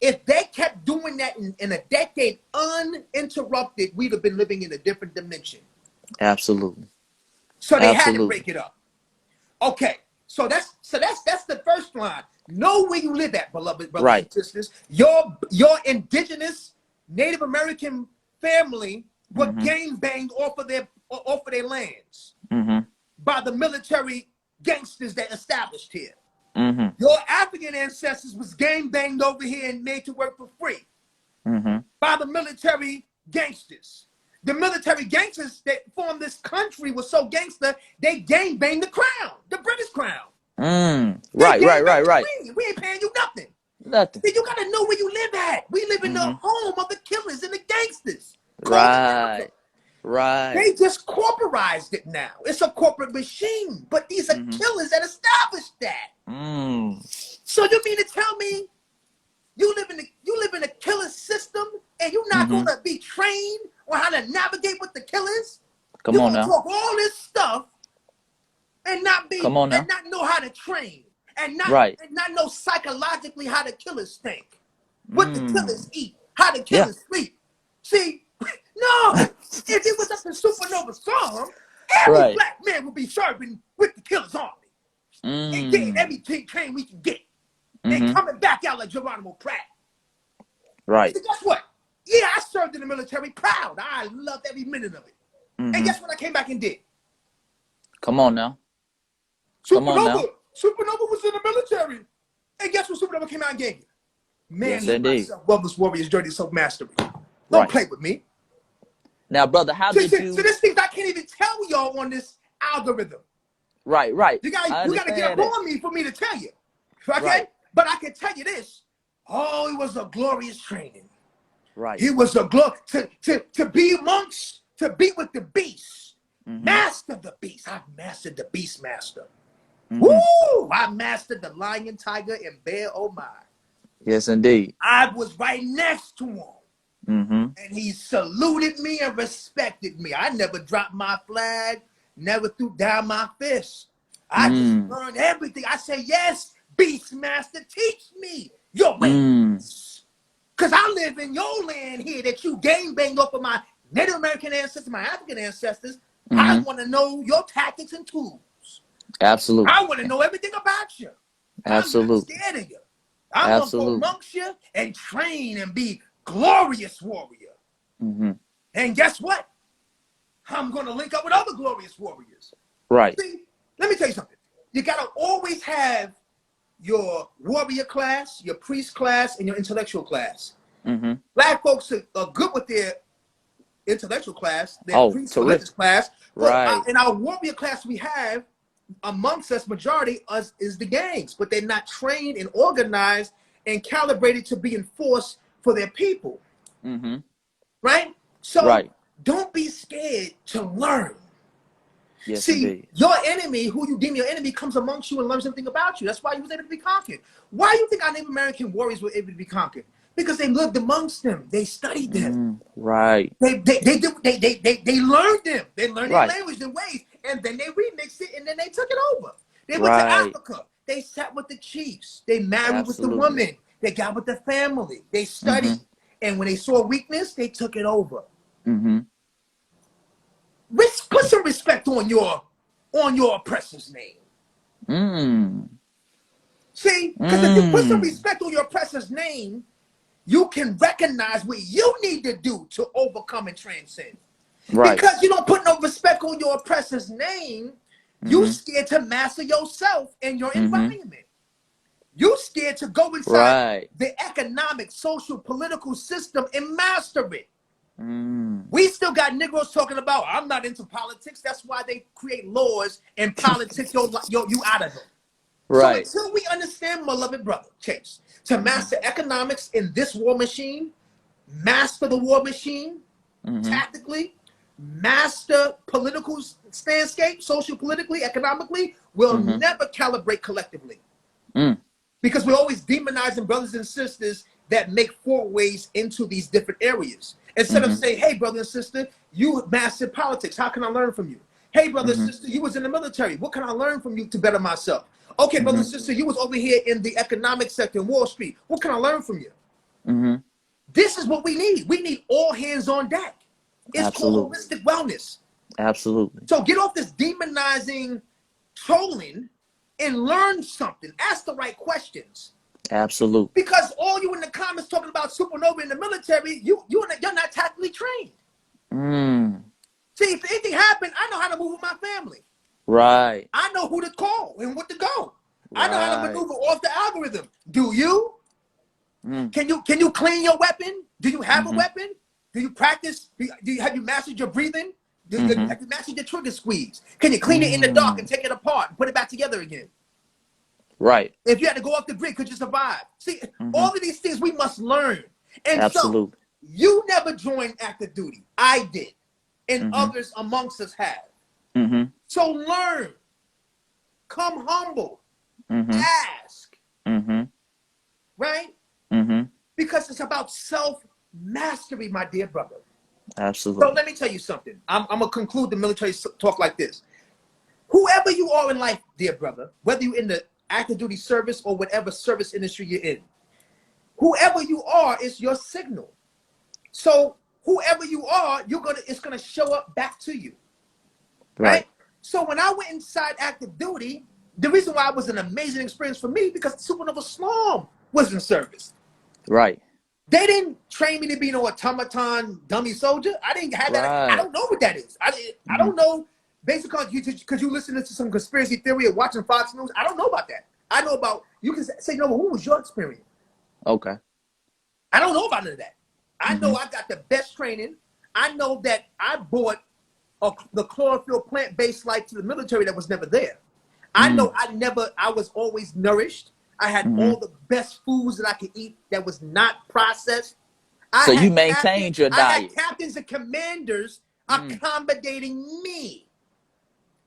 If they kept doing that in a decade uninterrupted, we'd have been living in a different dimension. Absolutely. So they had to break it up. Okay, so that's the first line. Know where you live at, beloved brothers and sisters. Your indigenous Native American family were gang banged off of their lands by the military gangsters that established here. Your African ancestors was gang banged over here and made to work for free by the military gangsters. The military gangsters that formed this country were so gangster, they gang banged the crown, the British crown. Right. We ain't paying you nothing. Nothing. See, you gotta know where you live at. We live in the home of the killers and the gangsters. Right. They just corporized it now. It's a corporate machine, but these are killers that established that. So you mean to tell me you live in a killer system and you're not gonna be trained on how to navigate with the killers? Come on now. Talk all this stuff and not know how to train and not know psychologically how the killers think, what the killers eat, how the killers sleep. See, no, if it was up to SuperNovaSlom, every black man would be serving with the killer's army and getting every train we can get and coming back out like Geronimo Pratt. Right. So guess what? Yeah, I served in the military, proud. I loved every minute of it. And guess what I came back and did? Come on now. SuperNova was in the military. And guess what SuperNova came out and gave you? Man, Wellness Warriors Journey Self Mastery. Don't play with me. Now, brother, how did you... So there's things I can't even tell y'all on this algorithm. Right. You gotta get up on me for me to tell you. Okay? But I can tell you this. Oh, it was a glorious training. Right. It was a to be amongst, to be with the beast. Master the beast. I've mastered the beast master. Woo! I mastered the lion, tiger, and bear. Oh my. Yes, indeed. I was right next to him. And he saluted me and respected me. I never dropped my flag, never threw down my fist. I just learned everything. I say, yes, Beastmaster, teach me your ways. Because I live in your land here that you gang banged off of my Native American ancestors, my African ancestors. I want to know your tactics and tools. Absolutely. I want to know everything about you. Absolutely. I'm not scared of you. I'm going to go amongst you and train and be glorious warrior. And guess what? I'm going to link up with other glorious warriors. Right. See, let me tell you something. You got to always have your warrior class, your priest class, and your intellectual class. Black folks are good with their intellectual class, their priest religious class. But in our warrior class we have, amongst us, majority us is the gangs, but they're not trained and organized and calibrated to be enforced for their people. Right? So don't be scared to learn. Yes, see, indeed. Your enemy, who you deem your enemy, comes amongst you and learns something about you. That's why you was able to be conquered. Why do you think our Native American warriors were able to be conquered? Because they lived amongst them. They studied them. Right. They learned them. They learned their language, their ways, and then they remixed it, and then they took it over. They went to Africa. They sat with the chiefs. They married with the woman. They got with the family. They studied, and when they saw weakness, they took it over. Put some respect on your oppressor's name. See, because if you put some respect on your oppressor's name, you can recognize what you need to do to overcome and transcend. Because you don't put no respect on your oppressor's name, you scared to master yourself and your environment. You scared to go inside the economic, social, political system and master it. We still got Negroes talking about, I'm not into politics. That's why they create laws and politics you out of them. Right. So until we understand, my beloved brother, Chase, to master economics in this war machine, master the war machine tactically, master political landscape, social, politically, economically, we'll never calibrate collectively. Because we're always demonizing brothers and sisters that make forays into these different areas. Instead of saying, hey, brother and sister, you mastered politics. How can I learn from you? Hey, brother and sister, you was in the military. What can I learn from you to better myself? Okay, brother and sister, you was over here in the economic sector in Wall Street. What can I learn from you? This is what we need. We need all hands on deck. It's called holistic wellness. Absolutely. So get off this demonizing trolling and learn something. Ask the right questions. Absolutely. Because all you in the comments talking about supernova in the military, you're not tactically trained. See, if anything happened, I know how to move with my family. Right. I know who to call and what to go. I know how to maneuver off the algorithm. Do you? Can you clean your weapon? Do you have a weapon? Do you practice? Have you mastered your breathing? Have you mastered your trigger squeeze? Can you clean it in the dark and take it apart and put it back together again? Right. If you had to go off the grid, could you survive? See, all of these things we must learn. And so you never joined active duty. I did. And others amongst us have. So learn. Come humble. Ask. Right? Because it's about self-mastery, my dear brother. Absolutely. So let me tell you something. I'm going to conclude the military talk like this. Whoever you are in life, dear brother, whether you're in the active duty service or whatever service industry you're in, whoever you are is your signal. So whoever you are, it's gonna show up back to you. Right? So when I went inside active duty, the reason why it was an amazing experience for me, because SuperNovaSlom was in service. Right. They didn't train me to be no automaton dummy soldier. I didn't have that. I don't know what that is. I don't know. Basically, because you listen to some conspiracy theory or watching Fox News, I don't know about that. I know about, you can say, no, but what was your experience? Okay. I don't know about none of that. I know I got the best training. I know that I brought the chlorophyll plant-based life to the military that was never there. I know I was always nourished. I had all the best foods that I could eat that was not processed. So you maintained your diet. I had captains and commanders accommodating me.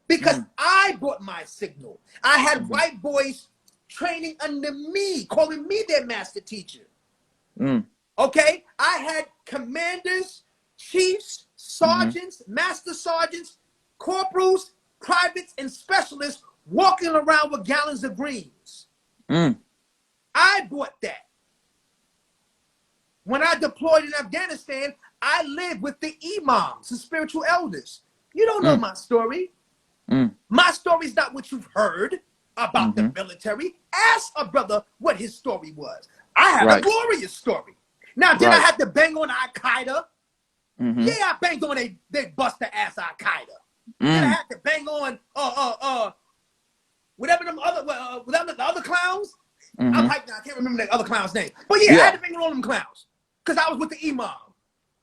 Because I brought my signal. I had white boys training under me, calling me their master teacher. Okay? I had commanders, chiefs, sergeants, master sergeants, corporals, privates, and specialists walking around with gallons of greens. I brought that. When I deployed in Afghanistan, I lived with the imams, the spiritual elders. You don't know my story. My story is not what you've heard about the military. Ask a brother what his story was. I have a glorious story. Now, did I have to bang on Al-Qaeda? Yeah, I banged on they bust the ass Al-Qaeda. Did I have to bang on whatever them the other clowns? I'm hyped now. I can't remember the other clown's name. But yeah, I had to bang on all them clowns. Because I was with the imam.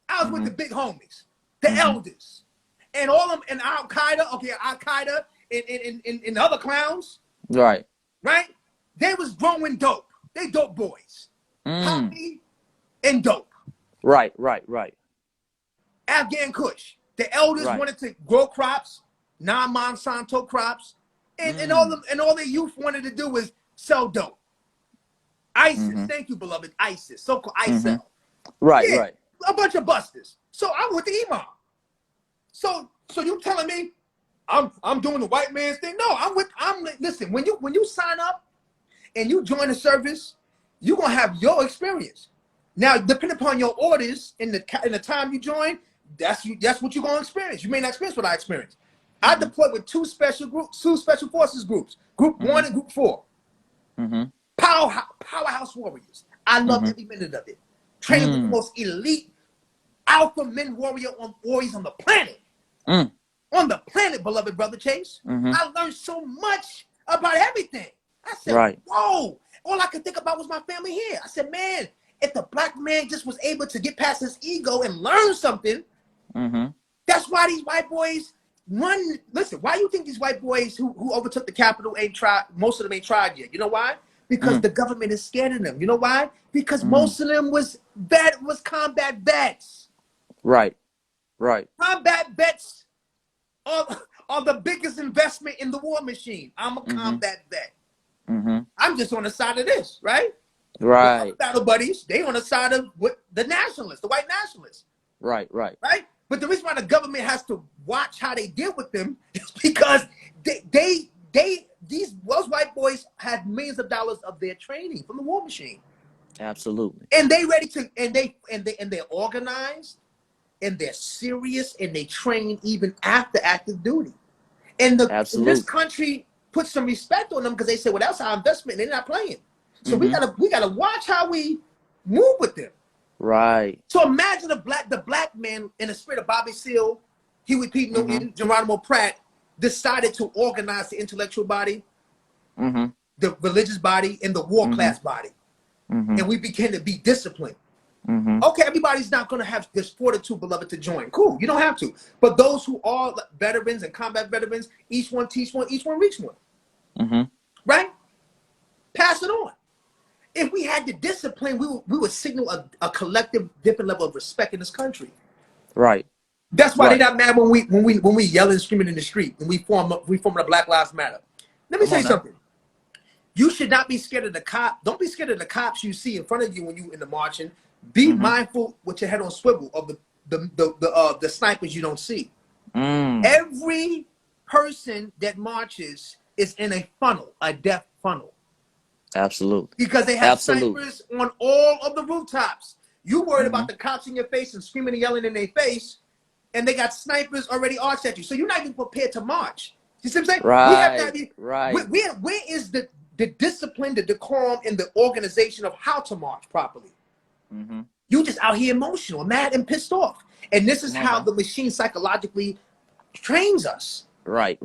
I was with the big homies, the elders. And all of them in Al-Qaeda, and the other clowns. Right? They was growing dope. They dope boys. Poppy and dope. Right. Afghan Kush. The elders wanted to grow crops, non-Monsanto crops. And all their youth wanted to do was sell dope. ISIS. Thank you, beloved. ISIS. So-called ISIL. Right. A bunch of busters. So I'm with the imam. So you telling me I'm doing the white man's thing? No, listen, when you sign up and you join the service, you're gonna have your experience. Now, depending upon your orders in the time you join, that's what you're gonna experience. You may not experience what I experienced. I deployed with two special forces groups, Group 1 and Group 4. Powerhouse warriors. I love every minute of it. Training with the most elite alpha men warriors on the planet. On the planet, beloved brother Chase. I learned so much about everything. I said, whoa. All I could think about was my family here. I said, man, if the black man just was able to get past his ego and learn something, that's why these white boys run. Listen, why you think these white boys who overtook the Capitol ain't tried? Most of them ain't tried yet. You know why? Because the government is scared of them. You know why? Because most of them was combat vets. Right. Combat vets are the biggest investment in the war machine. I'm a combat vet. I'm just on the side of this, right? Right. Battle buddies, they on the side of the nationalists, the white nationalists. Right. But the reason why the government has to watch how they deal with them is because those white boys had millions of dollars of their training from the war machine. Absolutely. And they ready to, and they're organized, and they're serious, and they train even after active duty. And this country puts some respect on them because they say, well, that's our investment, and they're not playing. So we gotta watch how we move with them. Right. So imagine the black man in the spirit of Bobby Seale, Huey P. Newton, Geronimo Pratt decided to organize the intellectual body, the religious body, and the war class body. And we began to be disciplined. Okay, everybody's not going to have this fortitude, beloved, to join. Cool, you don't have to. But those who are veterans and combat veterans, each one teach one, each one reach one. Right? Pass it on. If we had the discipline, we would signal a collective different level of respect in this country. Right. That's why they're not mad when we yell and screaming in the street and we form a Black Lives Matter. Let me say something. You should not be scared of the cop. Don't be scared of the cops you see in front of you when you in the marching. Be mindful with your head on swivel of the snipers you don't see. Every person that marches is in a funnel, a death funnel. Absolutely. Because they have snipers on all of the rooftops. You worried about the cops in your face and screaming and yelling in their face, and they got snipers already arched at you. So you're not even prepared to march. You see what I'm saying? Right. We have to be, where is the discipline, the decorum, and the organization of how to march properly? You just out here emotional, mad, and pissed off. And this is how the machine psychologically trains us. Right.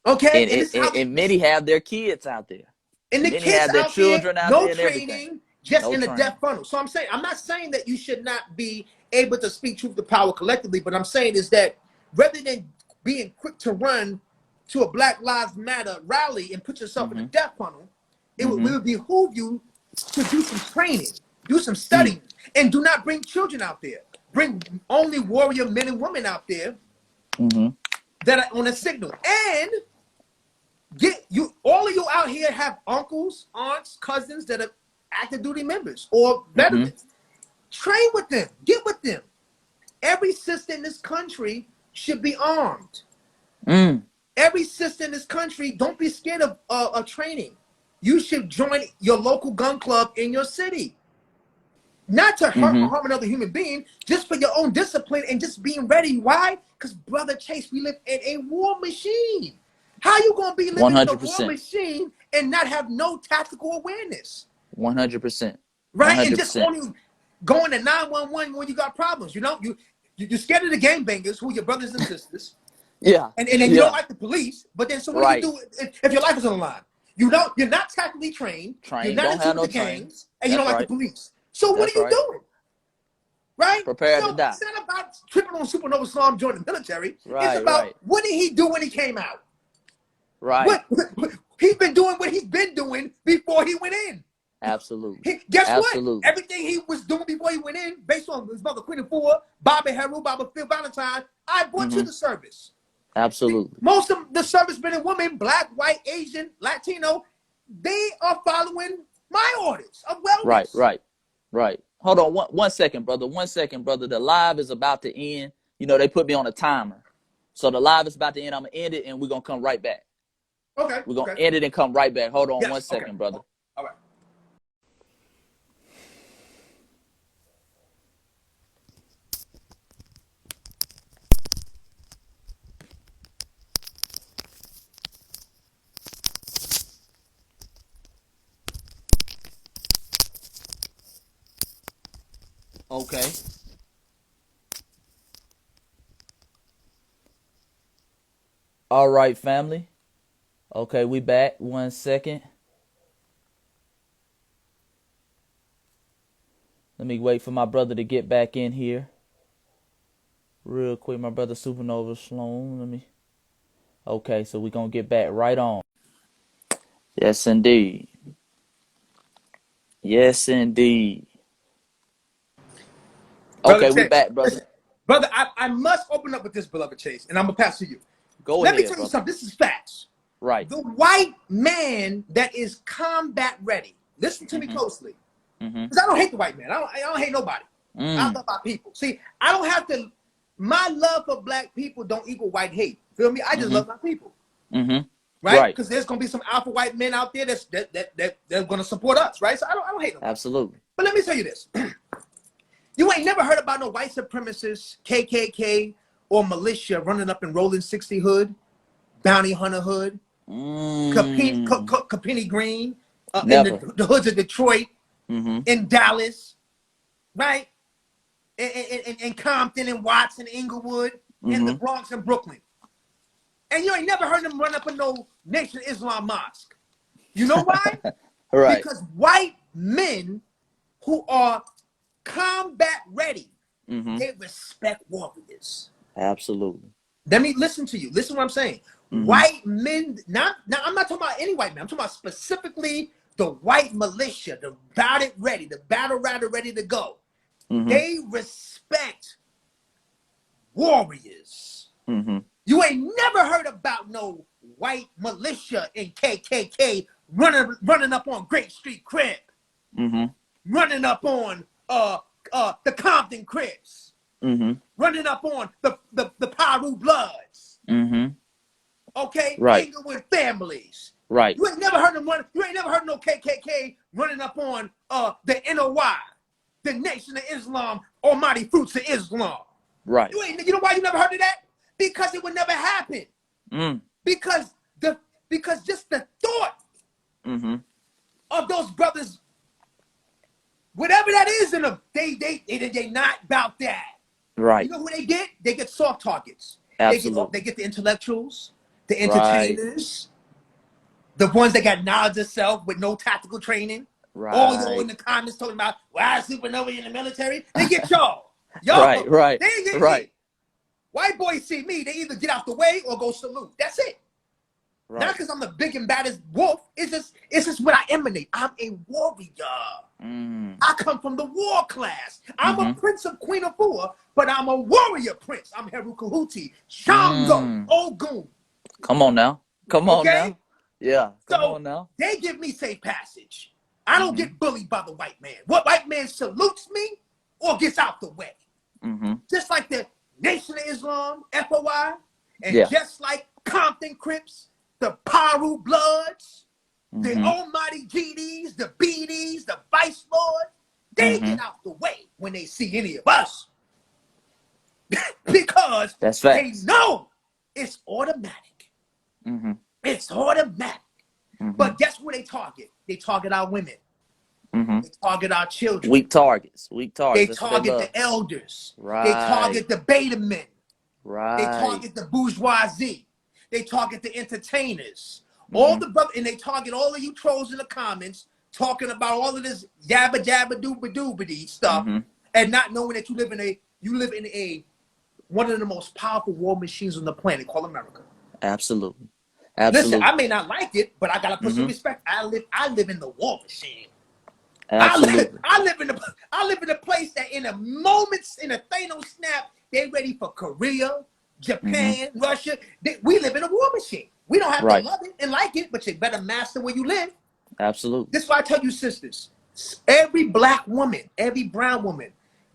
Okay? And many have their kids out there. And the many kids have their out children there, out no there and training, everything. just in the death funnel. So I'm not saying that you should not be able to speak truth to power collectively, but I'm saying is that rather than being quick to run to a Black Lives Matter rally and put yourself in the death funnel, it would behoove you to do some training, do some studying, and do not bring children out there. Bring only warrior men and women out there that are on a signal. And all of you out here have uncles, aunts, cousins that are active duty members or veterans. Train with them, get with them. Every sister in this country should be armed. Every sister in this country, don't be scared of training. You should join your local gun club in your city. Not to hurt or harm another human being, just for your own discipline and just being ready. Why? Because, Brother Chase, we live in a war machine. How you going to be living 100%. In a war machine and not have no tactical awareness? 100%. Right? 100%. And just only going to 911 when you got problems. You know, you're scared of the gangbangers who are your brothers and sisters. And then you don't like the police. But then, so what do you do if your life is on the line? You're not tactically trained. You're not into the gangs. And you don't like the police. So what are you doing? Right? Prepared to die. It's not about tripping on SuperNovaSlom, joining the military. It's about what did he do when he came out? What he's been doing what he's been doing before he went in. Absolutely. Guess what? Everything he was doing before he went in, based on his mother, Queen of Four, Bobby Heru, Bobby Phil Valentine, I brought to the service. Absolutely. Most of the servicemen and women, Black, white, Asian, Latino, they are following my orders of wellness. Right. Hold on one second, brother. 1 second, brother. The live is about to end. You know, they put me on a timer. So the live is about to end. I'm going to end it, and we're going to come right back. Okay. We're going to end it and come right back. Hold on 1 second, brother. All right. Okay. All right, family. Okay, we back. 1 second. Let me wait for my brother to get back in here. Real quick, my brother SuperNovaSlom. Let me. Okay, so we're going to get back right on. Yes, indeed. Yes, indeed. Brother Okay, we Chase, back, brother. listen, brother, I must open up with this, beloved Chase, and I'm going to pass to you. Go Let ahead, me tell brother. you something. This is facts. Right. The white man that is combat ready. Listen to me closely. Because I don't hate the white man. I don't hate nobody. I love my people. See, I don't have to. My love for black people don't equal white hate. Feel me? I just love my people. Right? Because there's gonna be some alpha white men out there that's gonna support us, right? So I don't hate them. Absolutely. But let me tell you this: you ain't never heard about no white supremacists, KKK, or militia running up in Rolling 60 hood, Bounty Hunter hood, Capini Green, in the hoods of Detroit, in Dallas, right? In Compton and Watson, Inglewood, in the Bronx and Brooklyn. And you ain't never heard them run up in no Nation of Islam mosque. You know why? Right. Because white men who are combat ready, they respect warriors. Absolutely. Let me listen to you. Listen to what I'm saying. White men, now I'm not talking about any white man. I'm talking about specifically the white militia, the battle rider ready to go. They respect warriors. You ain't never heard about no white militia in KKK running up on Great Street Crib, running up on the Compton Crips, running up on the Paru Bloods. Okay, right. Inglewood families. Right. You ain't never heard them run. You ain't never heard no KKK running up on the NOI, the Nation of Islam, Almighty Fruits of Islam. Right. You know why you never heard of that? Because it would never happen. Because just the thought of those brothers, whatever that is in them, they not about that. Right. You know who they get? They get soft targets. Absolutely. They get the intellectuals, the entertainers, the ones that got knowledge of self with no tactical training. Right. All y'all in the comments talking about why supernova in the military. They get y'all. Right. They ain't get me. White boys see me, they either get out the way or go salute. That's it. Right. Not because I'm the big and baddest wolf. It's just what I emanate. I'm a warrior. I come from the war class. I'm a prince of Queen of Afua, but I'm a warrior prince. I'm Heru Kahuti, Shango, Ogun. Come on now. Come on now. Yeah. Come on now. They give me safe passage. I don't get bullied by the white man. What white man salutes me or gets out the way. Just like the Nation of Islam, FOI, and just like Compton Crips, the Paru Bloods, the Almighty GDs, the BDs, the Vice Lords, they get out the way when they see any of us. Because they know it's automatic. It's automatic. But guess who they target? They target our women. They target our children. Weak targets. They target the elders. They target the beta men. They target the bourgeoisie. They target the entertainers. All the brothers, and they target all of you trolls in the comments talking about all of this yabba jabba dooba doobity stuff, and not knowing that you live in a one of the most powerful war machines on the planet called America. Absolutely. Listen, I may not like it, but I gotta put some respect. I live in the war machine. Absolutely. I live in a place that in a Thanos snap, they ready for Korea, Japan, Russia. We live in a war machine. We don't have to love it and like it, but you better master where you live. Absolutely. This is why I tell you, sisters, every black woman, every brown woman,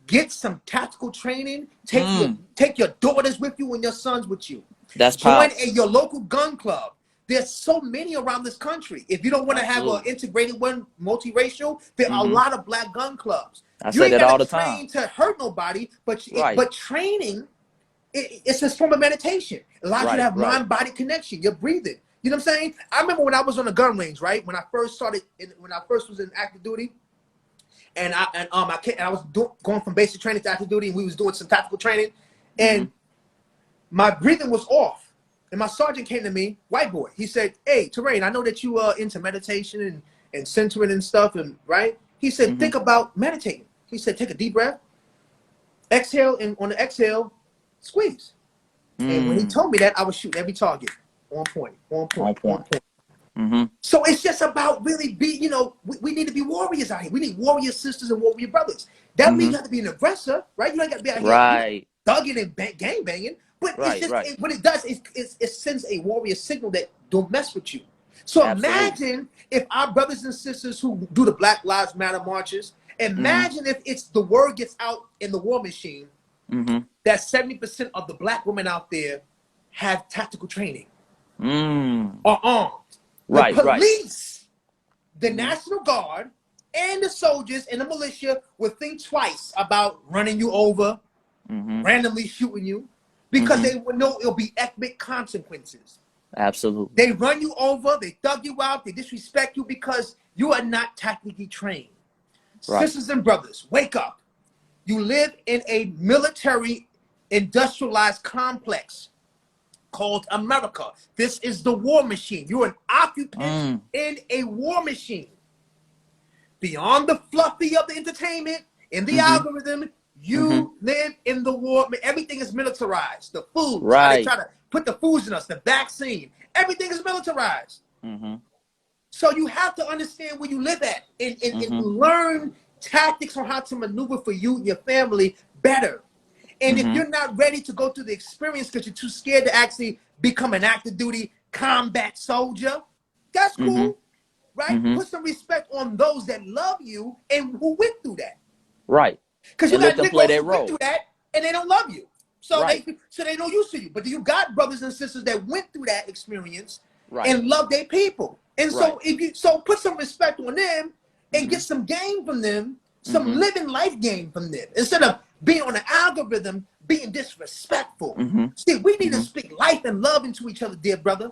get some tactical training. Take your daughters with you and your sons with you. That's powerful. Join your local gun club. There's so many around this country. If you don't want to have an integrated one, multiracial, there are a lot of black gun clubs. I say that all the time. You ain't got to train to hurt nobody, but training, it's a form of meditation. It allows you to have mind-body connection. You're breathing. You know what I'm saying? I remember when I was on the gun range, right? When I first was in active duty, and I was going from basic training to active duty, and we was doing some tactical training, and my breathing was off. And my sergeant came to me, white boy. He said, "Hey, Terrain, I know that you are into meditation and centering and stuff, and right?" He said, "Think about meditating." He said, take a deep breath, exhale, and on the exhale, squeeze. And when he told me that, I was shooting every target on point, on point, on point. So it's just about really we need to be warriors out here. We need warrior sisters and warrior brothers. That means you have to be an aggressor, right? You ain't got to be out here thugging and gang banging. But it's just what it does is it sends a warrior signal that don't mess with you. So imagine if our brothers and sisters who do the Black Lives Matter marches, imagine if the word gets out in the war machine that 70% of the black women out there have tactical training, are armed. The police, the National Guard, and the soldiers and the militia will think twice about running you over, randomly shooting you, because they will know it'll be epic consequences. Absolutely. They run you over, they thug you out, they disrespect you because you are not tactically trained. Sisters and brothers, wake up. You live in a military industrialized complex called America. This is the war machine. You're an occupant in a war machine. Beyond the fluffy of the entertainment and the algorithm, you live in the war. Everything is militarized. The food, they try to put the foods in us, the vaccine, everything is militarized. So you have to understand where you live at and learn tactics on how to maneuver for you and your family better. And if you're not ready to go through the experience because you're too scared to actually become an active duty combat soldier, that's cool, right? Put some respect on those that love you and who went through that. Right. Because you got niggas who went through that and they don't love you. So they don't use to you. But you got brothers and sisters that went through that experience and love their people. And so if you put some respect on them and get some game from them, some living life game from them. Instead of being on an algorithm, being disrespectful. See, we need to speak life and love into each other, dear brother.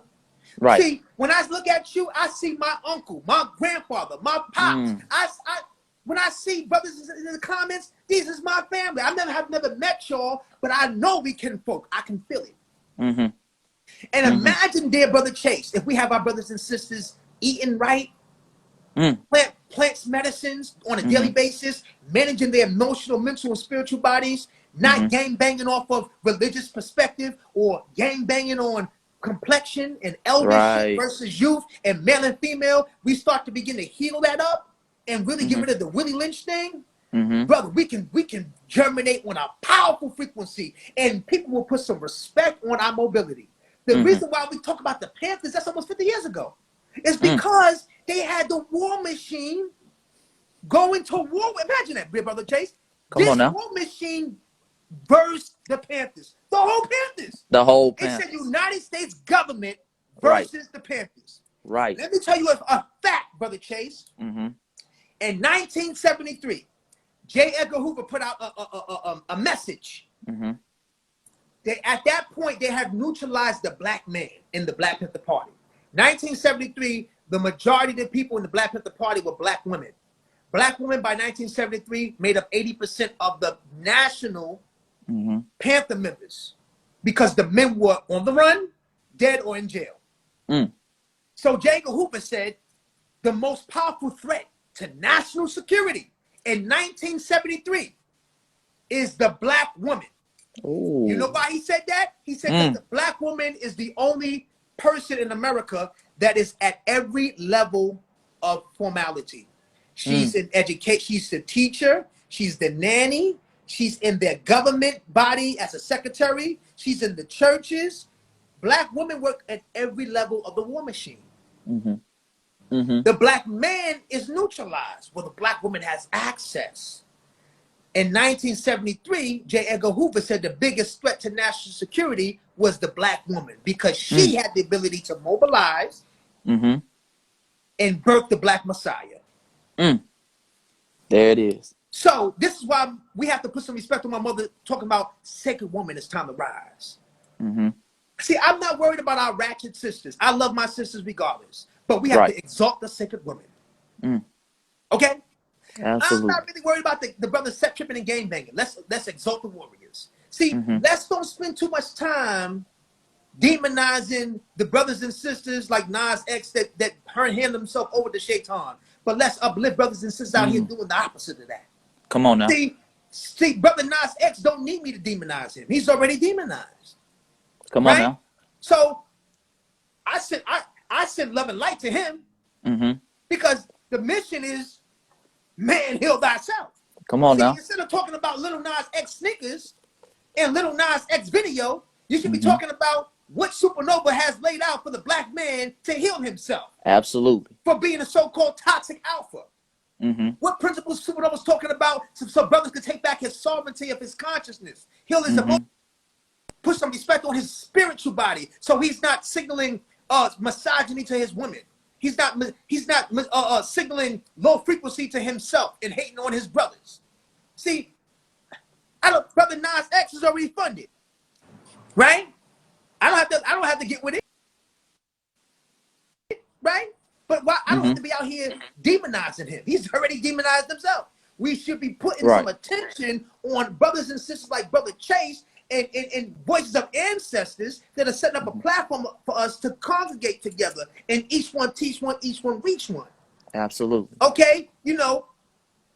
See, when I look at you, I see my uncle, my grandfather, my pops. When I see brothers in the comments, these is my family. Have never met y'all, but I know we can folk. I can feel it. And imagine, dear brother Chase, if we have our brothers and sisters eating right, plants medicines on a daily basis, managing their emotional, mental, and spiritual bodies, not gang banging off of religious perspective or gang banging on complexion and eldership versus youth and male and female. We start to begin to heal that up and really get rid of the Willie Lynch thing. Brother, we can germinate on a powerful frequency and people will put some respect on our mobility. The reason why we talk about the Panthers, that's almost 50 years ago. It's because they had the war machine going to war. Imagine that, brother Chase. This war machine burst the Panthers. The whole Panthers. The whole Panthers. It's the United States government versus the Panthers. Right. Let me tell you a fact, brother Chase. In 1973, J. Edgar Hoover put out a message. At that point, they had neutralized the black man in the Black Panther Party. 1973, the majority of the people in the Black Panther Party were black women. Black women by 1973 made up 80% of the national Panther members because the men were on the run, dead, or in jail. So J. Edgar Hoover said the most powerful threat to national security in 1973 is the black woman. Ooh. You know why he said that? He said that the black woman is the only person in America that is at every level of formality. She's in education. She's the teacher. She's the nanny. She's in their government body as a secretary. She's in the churches. Black women work at every level of the war machine. The black man is neutralized. Well, the black woman has access. In 1973, J. Edgar Hoover said the biggest threat to national security was the black woman because she had the ability to mobilize and birth the black messiah. There it is. So this is why we have to put some respect on my mother talking about sacred woman, it's time to rise. See, I'm not worried about our ratchet sisters. I love my sisters regardless. But we have to exalt the sacred woman. Okay? Absolutely. I'm not really worried about the brothers set tripping and game banging. Let's exalt the warriors. See, let's don't spend too much time demonizing the brothers and sisters like Nas X that hand themselves over to Shaitan. But let's uplift brothers and sisters out here doing the opposite of that. Come on now. See, Brother Nas X don't need me to demonize him. He's already demonized. Come on now. So I send love and light to him because the mission is man, heal thyself. Come on now. Instead of talking about Little Nas X sneakers and Little Nas X video, you should be talking about what Supernova has laid out for the black man to heal himself. Absolutely. For being a so-called toxic alpha. What principles Supernova's talking about so brothers could take back his sovereignty of his consciousness, heal his emotions, put some respect on his spiritual body, so he's not signaling misogyny to his women. He's not signaling low frequency to himself and hating on his brothers. See, Brother Nas X is already funded, right? I don't have to get with it, right? But why I don't have to be out here demonizing him. He's already demonized himself. We should be putting some attention on brothers and sisters like Brother Chase and voices of ancestors that are setting up a platform for us to congregate together and each one teach one, each one reach one. Absolutely. Okay, you know,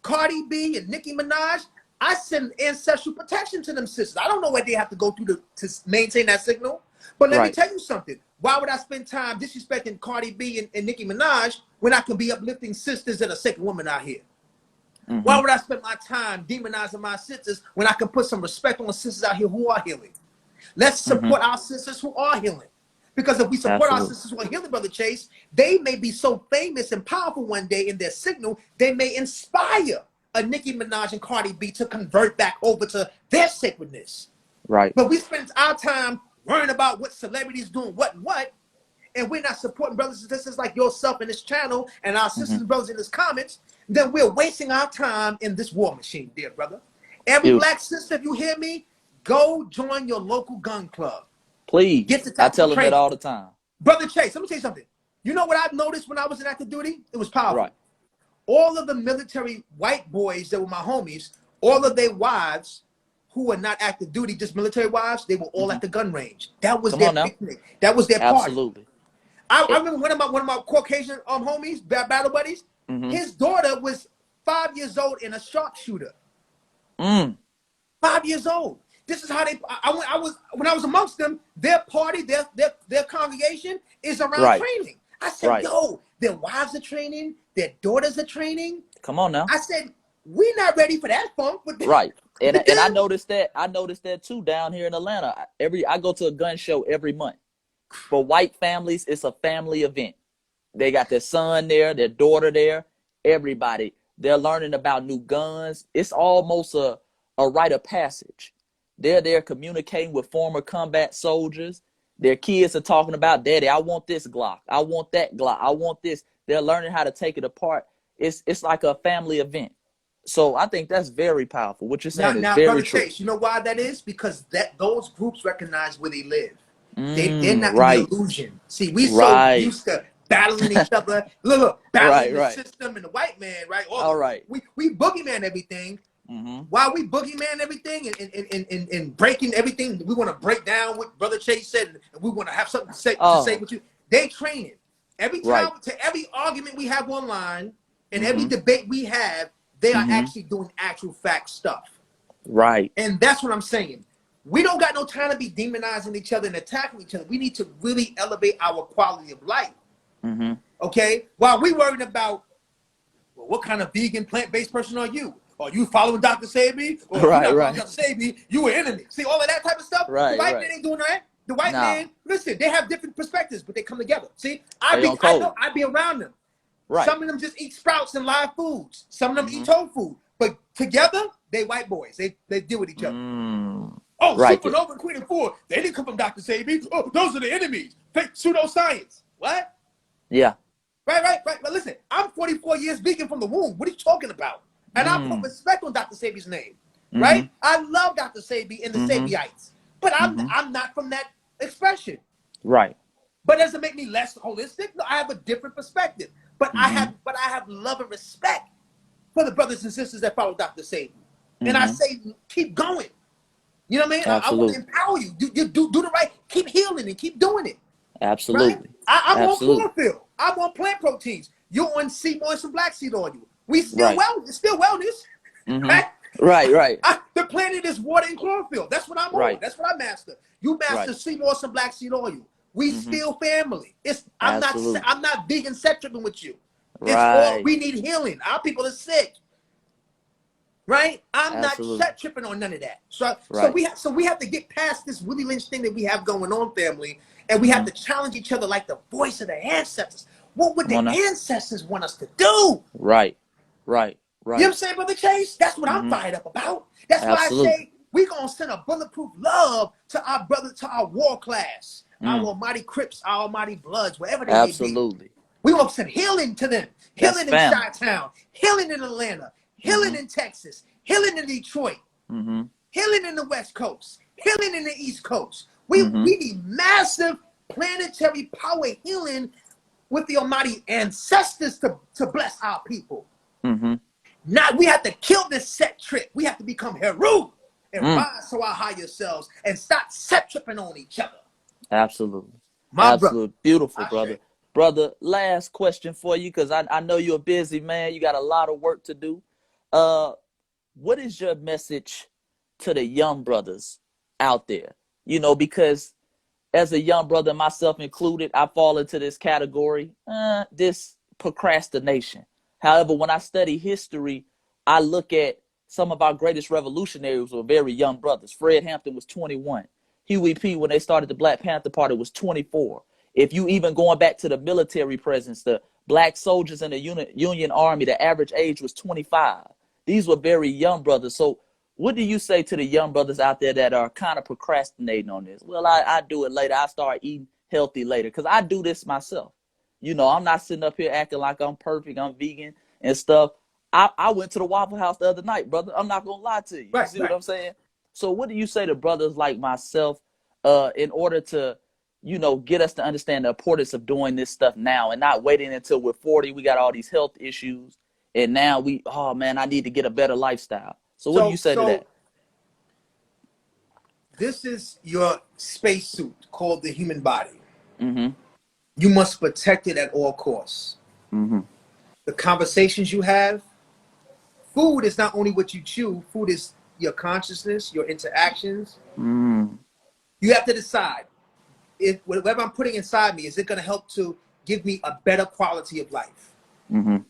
Cardi B and Nicki Minaj, I send ancestral protection to them sisters. I don't know what they have to go through to maintain that signal. But let me tell you something. Why would I spend time disrespecting Cardi B and Nicki Minaj when I can be uplifting sisters that are second women out here? Why would I spend my time demonizing my sisters when I can put some respect on sisters out here who are healing? Let's support our sisters who are healing. Because if we support our sisters who are healing, Brother Chase, they may be so famous and powerful one day in their signal, they may inspire a Nicki Minaj and Cardi B to convert back over to their sacredness. Right. But we spend our time worrying about what celebrities doing what and what, and we're not supporting brothers and sisters like yourself in this channel and our sisters and brothers in this comments, then we're wasting our time in this war machine, dear brother. Every black sister, if you hear me, go join your local gun club. Please. Get the I tell them that all the time. Brother Chase, let me tell you something. You know what I've noticed when I was in active duty? It was powerful. Right. All of the military white boys that were my homies, all of their wives who were not active duty, just military wives, they were all at the gun range. That was their picnic. That was their party. Absolutely. I remember one of my Caucasian homies, battle buddies, his daughter was 5 years old and a sharpshooter. 5 years old. This is how they. When I was amongst them, their party, their congregation is around training. I said, yo, their wives are training, their daughters are training. Come on now. I said, we're not ready for that funk. Right. And I noticed that. I noticed that too down here in Atlanta. I go to a gun show every month. For white families, it's a family event. They got their son there, their daughter there, everybody. They're learning about new guns. It's almost a rite of passage. They're there communicating with former combat soldiers. Their kids are talking about, Daddy, I want this Glock. I want that Glock. I want this. They're learning how to take it apart. It's like a family event. So I think that's very powerful. What you're saying is very true. Chase, you know why that is? Because those groups recognize where they live. They're not in the illusion. See, we so used to battling each other. Look, battling the system and the white man, right? We boogeyman everything. While we boogeyman everything and breaking everything, we want to break down what Brother Chase said, and we want to have something to say with you. They training. Every time, to every argument we have online and every debate we have, they are actually doing actual fact stuff. Right. And that's what I'm saying. We don't got no time to be demonizing each other and attacking each other. We need to really elevate our quality of life. Okay? While we worried about, well, what kind of vegan, plant-based person are you? Are you following Dr. Sabi? Or Dr. Sabi, you an enemy. See, all of that type of stuff? The white man ain't doing that. The white man, listen, they have different perspectives, but they come together. See, I be around them. Right. Some of them just eat sprouts and live foods. Some of them eat tofu. But together, they white boys. They deal with each other. Oh, Supernova and Queen and Four, they didn't come from Dr. Sabi. Oh, those are the enemies. Fake pseudoscience. What? Yeah. Right. But listen, I'm 44 years vegan from the womb. What are you talking about? And I put respect on Dr. Sabi's name. Right? I love Dr. Sabi and the Sabiites. But I'm not from that expression. Right. But does it make me less holistic? No, I have a different perspective. But I have love and respect for the brothers and sisters that follow Dr. Sabi. And I say, keep going. You know what I mean? I want to empower you. Do the right. Keep healing and keep doing it. Absolutely. Right? I'm on chlorophyll. I'm on plant proteins. You're on sea moist and black seed oil. We still wellness. It's still wellness. Mm-hmm. Right? Right. The planet is water and chlorophyll. That's what I'm on. That's what I master. You master sea moss and black seed oil. We still family. I'm not vegan set tripping with you. It's all we need healing. Our people are sick. Right? I'm not set tripping on none of that. So we have to get past this Willie Lynch thing that we have going on, family, and we have to challenge each other like the voice of the ancestors. What would the ancestors want us to do? Right. You know what I'm saying, Brother Chase? That's what I'm fired up about. That's why I say we're going to send a bulletproof love to our brother, to our war class, our almighty Crips, our almighty Bloods, wherever they may be. We're going to send healing to them. Healing in Chi-Town, healing in Atlanta, healing in Texas, healing in Detroit, healing in the West Coast, healing in the East Coast. We need massive planetary power healing with the almighty ancestors to bless our people. Now we have to kill this set trip. We have to become Heru and rise to our higher selves and stop set tripping on each other. Absolutely. My brother. Beautiful, brother. Brother, last question for you, because I know you're a busy man. You got a lot of work to do. What is your message to the young brothers out there? You know, because as a young brother, myself included, I fall into this category, this procrastination. However, when I study history, I look at some of our greatest revolutionaries were very young brothers. Fred Hampton was 21. Huey P., when they started the Black Panther Party, was 24. If you even going back to the military presence, the black soldiers in the Union Army, the average age was 25. These were very young brothers. So what do you say to the young brothers out there that are kind of procrastinating on this? Well, I do it later. I start eating healthy later, because I do this myself. You know, I'm not sitting up here acting like I'm perfect, I'm vegan and stuff. I went to the Waffle House the other night, brother. I'm not going to lie to you. You see what I'm saying? So what do you say to brothers like myself in order to, you know, get us to understand the importance of doing this stuff now and not waiting until we're 40, we got all these health issues, and now oh man, I need to get a better lifestyle. So what do you say to that? This is your spacesuit called the human body. You must protect it at all costs. The conversations you have, food is not only what you chew, food is your consciousness, your interactions. You have to decide, if whatever I'm putting inside me, is it going to help to give me a better quality of life? And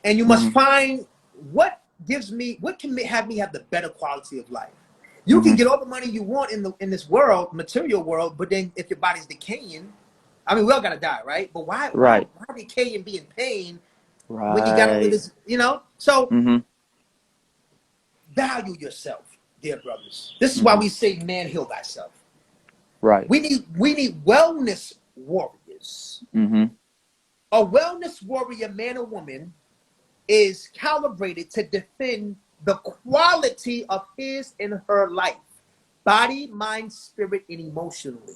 you must find what can have me have the better quality of life. You can get all the money you want in this world, material world, but then if your body's decaying, I mean, we all gotta die, right? But why decay and be in pain when you gotta live this, you know? So value yourself, dear brothers. This is why we say, man, heal thyself. We need wellness warriors. A wellness warrior, man or woman, is calibrated to defend the quality of his and her life, body, mind, spirit, and emotionally.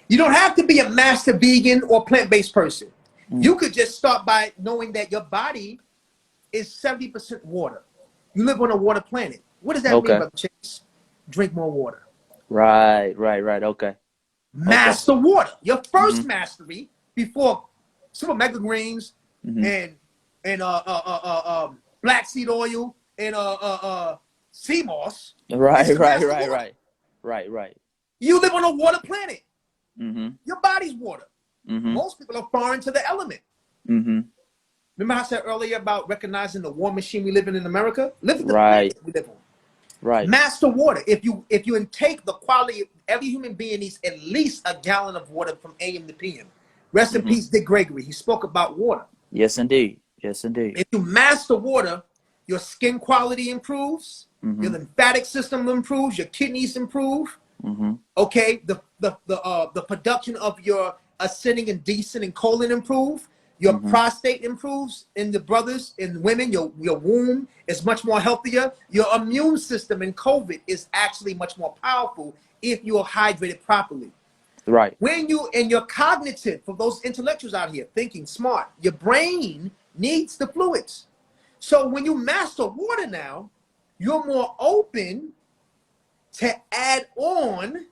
You don't have to be a master vegan or plant-based person. You could just start by knowing that your body is 70% water. You live on a water planet. What does that mean, Brother Chase? Drink more water. Right. Master water. Your first mastery before super mega greens and black seed oil and sea moss. Right. You live on a water planet. Your body's water. Most people are foreign to the element. Remember I said earlier about recognizing the war machine we live in America? Live in the planet we live on. Master water. If you intake the quality, every human being needs at least a gallon of water from AM to PM. Rest in peace, Dick Gregory. He spoke about water. Yes, indeed. If you master water, your skin quality improves, your lymphatic system improves, your kidneys improve. Okay, the production of your ascending and descending colon improve. Your prostate improves in the brothers and women. Your womb is much more healthier. Your immune system in COVID is actually much more powerful if you are hydrated properly. When you're cognitive, for those intellectuals out here thinking smart, your brain needs the fluids. So when you master water now, you're more open to add on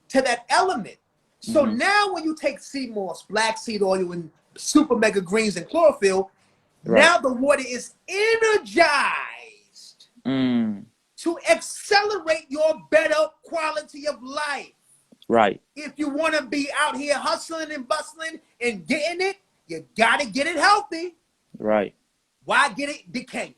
to that element. So now when you take sea moss, black seed oil, and super mega greens and chlorophyll, Now the water is energized to accelerate your better quality of life. Right. If you want to be out here hustling and bustling and getting it, you got to get it healthy. Right. Why get it decaying?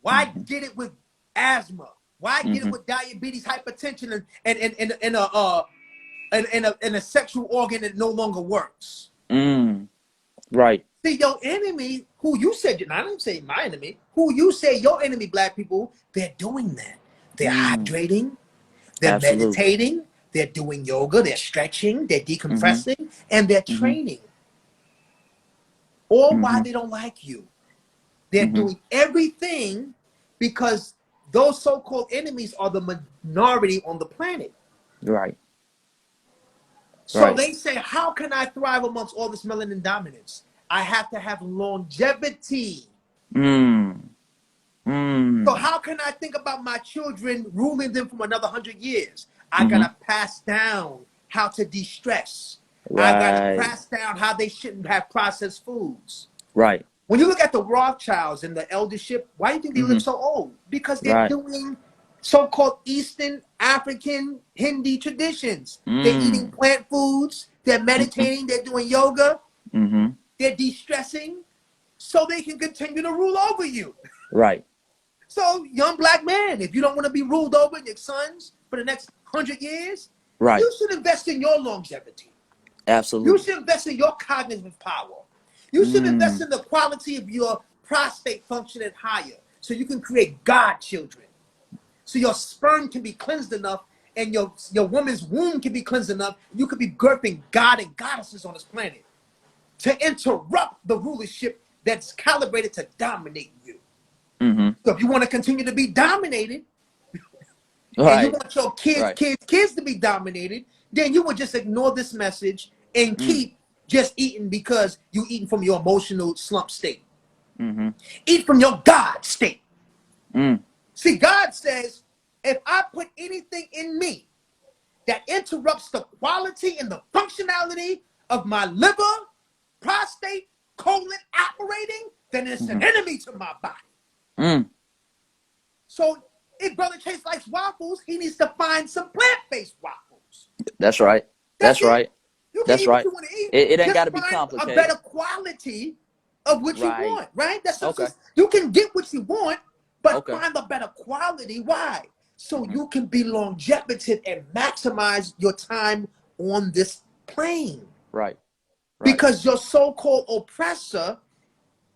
Why get it with asthma? Why get it with diabetes, hypertension, and a sexual organ that no longer works? Right. See, your enemy, who you said, I didn't say my enemy, who you say your enemy, black people, they're doing that. They're hydrating, they're meditating, they're doing yoga, they're stretching, they're decompressing, and they're training. All why they don't like you. They're doing everything because those so-called enemies are the minority on the planet. Right. So they say, how can I thrive amongst all this melanin dominance? I have to have longevity. So how can I think about my children, ruling them from another 100 years? I gotta pass down how to de-stress. I gotta pass down how they shouldn't have processed foods. Right. When you look at the Rothschilds and the eldership, why do you think they live so old? Because they're doing so-called Eastern, African, Hindi traditions. They're eating plant foods, they're meditating, they're doing yoga, they're de-stressing, so they can continue to rule over you. Right. So, young black man, if you don't want to be ruled over in your sons for the next 100 years, you should invest in your longevity. Absolutely. You should invest in your cognitive power. You should invest in the quality of your prostate functioning higher so you can create God children. So your sperm can be cleansed enough and your woman's womb can be cleansed enough. You could be birthing God and goddesses on this planet to interrupt the rulership that's calibrated to dominate you. So if you want to continue to be dominated, and you want your kids to be dominated, then you would just ignore this message and keep just eating because you eating from your emotional slump state. Eat from your God state. See, God says, if I put anything in me that interrupts the quality and the functionality of my liver, prostate, colon operating, then it's an enemy to my body. So if Brother Chase likes waffles, he needs to find some plant-based waffles. That's right. That's right. You can That's eat right. what you want to eat. It ain't got to be complicated. A better quality of what you want, right? That's you can get what you want, but find a better quality. Why? So you can be longevity and maximize your time on this plane. Right. Because your so-called oppressor,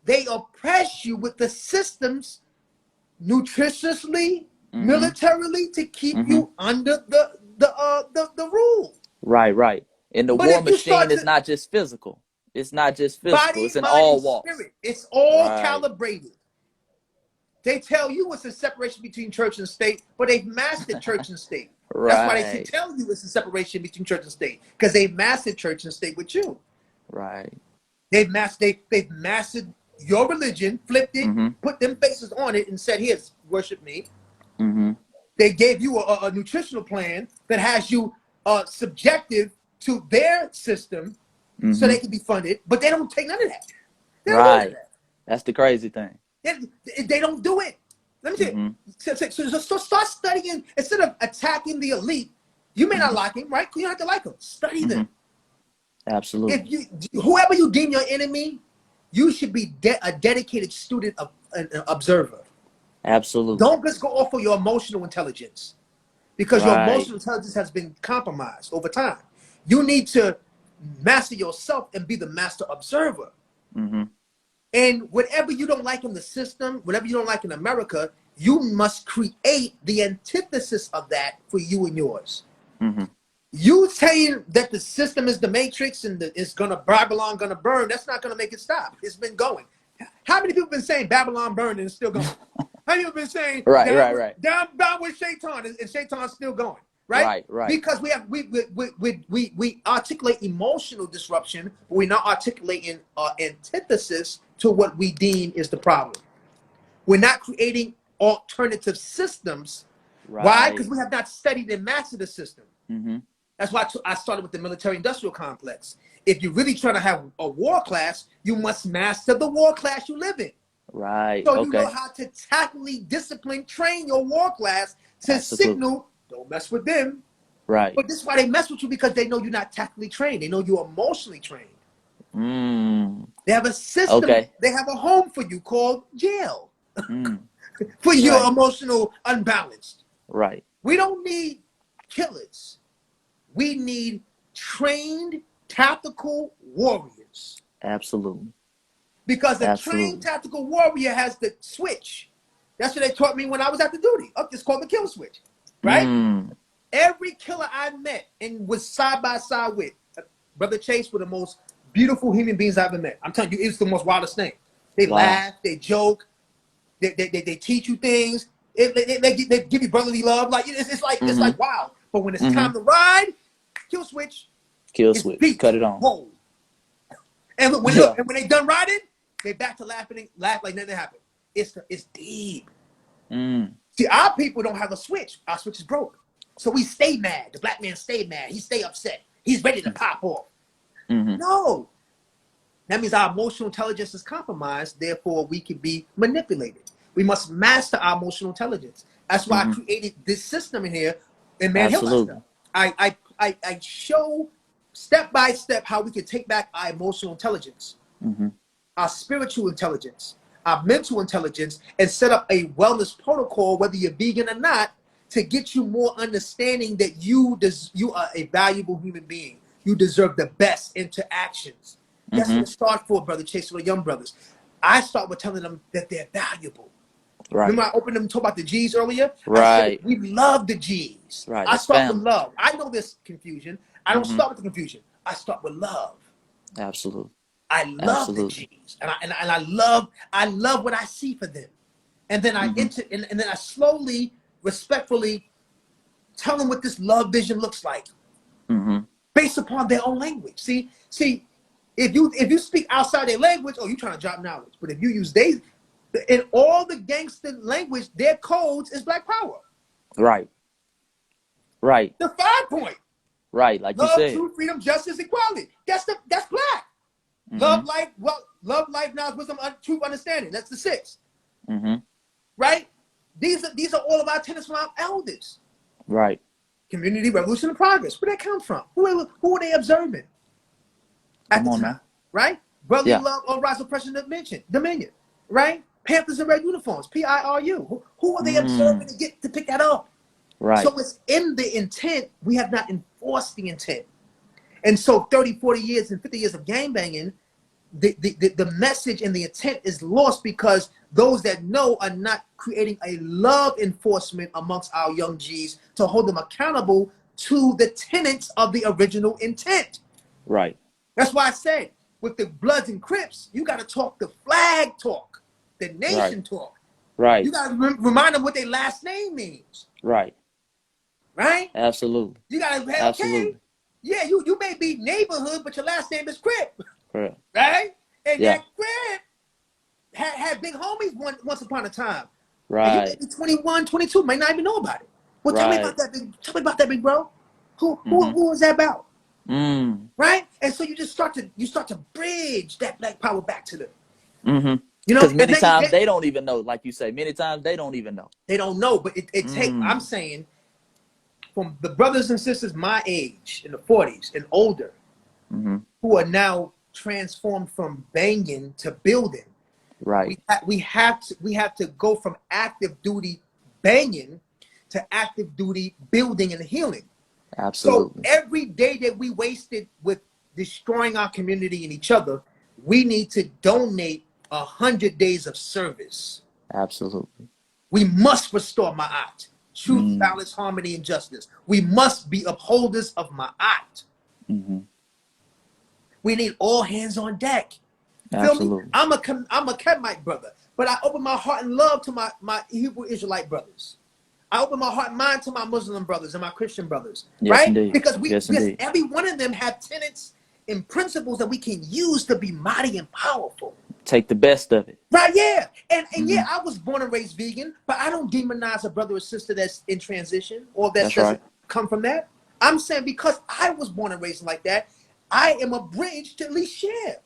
they oppress you with the systems nutritiously, militarily, to keep you under the rule. Right. And the war machine is not just physical. It's not just physical. Body, it's in mind, all walks. Spirit. It's all calibrated. They tell you it's a separation between church and state, but they've mastered church and state. That's why they tell you it's a separation between church and state, because they've mastered church and state with you. Right. They've mastered your religion, flipped it, put them faces on it, and said, "Here's worship me." They gave you a nutritional plan that has you subjective to their system, so they can be funded, but they don't take none of that. They don't do none of that. That's the crazy thing. They don't do it. Let me tell you. So start studying instead of attacking the elite. You may not like him, right? You don't have to like them. Study them. Absolutely. If whoever you deem your enemy, you should be a dedicated student of an observer. Absolutely. Don't just go off of your emotional intelligence, because your emotional intelligence has been compromised over time. You need to master yourself and be the master observer. And whatever you don't like in the system, whatever you don't like in America, you must create the antithesis of that for you and yours. You saying that the system is the matrix and it's Babylon gonna burn, that's not gonna make it stop. It's been going. How many people have been saying Babylon burned and it's still going? How many people have been saying down with Shaitan and Shaitan's still going? Right. Because we articulate emotional disruption, but we're not articulating antithesis to what we deem is the problem. We're not creating alternative systems. Why? Because we have not studied and mastered the system. That's why I started with the military-industrial complex. If you're really trying to have a war class, you must master the war class you live in. Right. So you know how to tactically discipline, train your war class to signal, don't mess with them. Right. But this is why they mess with you, because they know you're not tactically trained. They know you're emotionally trained. They have a system. Okay. They have a home for you called jail for your emotional unbalanced. Right. We don't need killers. We need trained tactical warriors. Absolutely. Because the trained tactical warrior has the switch. That's what they taught me when I was at the duty. It's called the kill switch. Right? Every killer I met and was side by side with, Brother Chase, were the most beautiful human beings I ever met. I'm telling you, it's the most wildest thing. They laugh, they joke, they teach you things. They give you brotherly love. Like it's like wow. But when it's time to ride, kill switch. Kill switch. Beat. Cut it on. Whoa. And when they done riding, they back to laugh like nothing happened. It's deep. See, our people don't have a switch. Our switch is broke. So we stay mad. The black man stay mad. He stay upset. He's ready to pop off. No. That means our emotional intelligence is compromised. Therefore, we can be manipulated. We must master our emotional intelligence. That's why I created this system in here in Man Hill Lifestyle. I show step by step how we can take back our emotional intelligence, our spiritual intelligence, our mental intelligence, and set up a wellness protocol, whether you're vegan or not, to get you more understanding that you are a valuable human being. You deserve the best interactions. That's what it starts for, Brother Chase, for the young brothers. I start with telling them that they're valuable. Right. Remember I opened them and talked about the G's earlier? Right. We love the G's. Right. I start with love. I know there's confusion. I don't start with the confusion. I start with love. Absolutely. I love the G's. And I love what I see for them. And then I and then I slowly, respectfully tell them what this love vision looks like. Based upon their own language. See, if you speak outside their language, you're trying to drop knowledge. But if you use in all the gangster language, their codes is Black Power. Right. The 5-point. Right, like love, you said. Love, truth, freedom, justice, equality. That's Black. Love, life, knowledge, wisdom, truth, understanding. That's the 6. Right? These are all of our tenets from our elders. Right. Community, revolution, and progress. Where did that come from? Who are they observing? Come on, man. Right? Brotherly love, all rise, oppression, dominion. Right? Panthers in red uniforms, PIRU. Who are they observing to get to pick that up? Right. So it's in the intent. We have not enforced the intent. And so 30, 40 years and 50 years of gangbanging, the message and the intent is lost because those that know are not creating a love enforcement amongst our young G's to hold them accountable to the tenets of the original intent. Right. That's why I said with the Bloods and Crips, you got to talk the flag talk, the nation talk. Right. You got to remind them what their last name means. Right. Right? Absolutely. You got to have, okay, yeah, you may be neighborhood, but your last name is Crip. Correct. Right? And that Crip had big homies once upon a time. Right. And you may be 21, 22, may not even know about it. Well, tell me about that, big bro. Who was that about? Right? And so you start to bridge that Black Power back to them. You know, because many times they don't even know, like you say. Many times they don't even know. They don't know, but it takes. I'm saying, from the brothers and sisters my age, in the 40s and older, who are now transformed from banging to building. Right. We have to go from active duty banging to active duty building and healing. Absolutely. So every day that we wasted with destroying our community and each other, we need to donate 100 days of service. Absolutely. We must restore Ma'at. Truth, balance, harmony, and justice. We must be upholders of Ma'at. We need all hands on deck. Absolutely. Feel me? I'm a Kemite brother, but I open my heart and love to my Hebrew Israelite brothers. I open my heart and mind to my Muslim brothers and my Christian brothers. Yes, right? Indeed. Because every one of them have tenets and principles that we can use to be mighty and powerful. Take the best of it. Right, yeah. And yeah, I was born and raised vegan, but I don't demonize a brother or sister that's in transition or that's right. Come from that. I'm saying because I was born and raised like that, I am a bridge to at least share.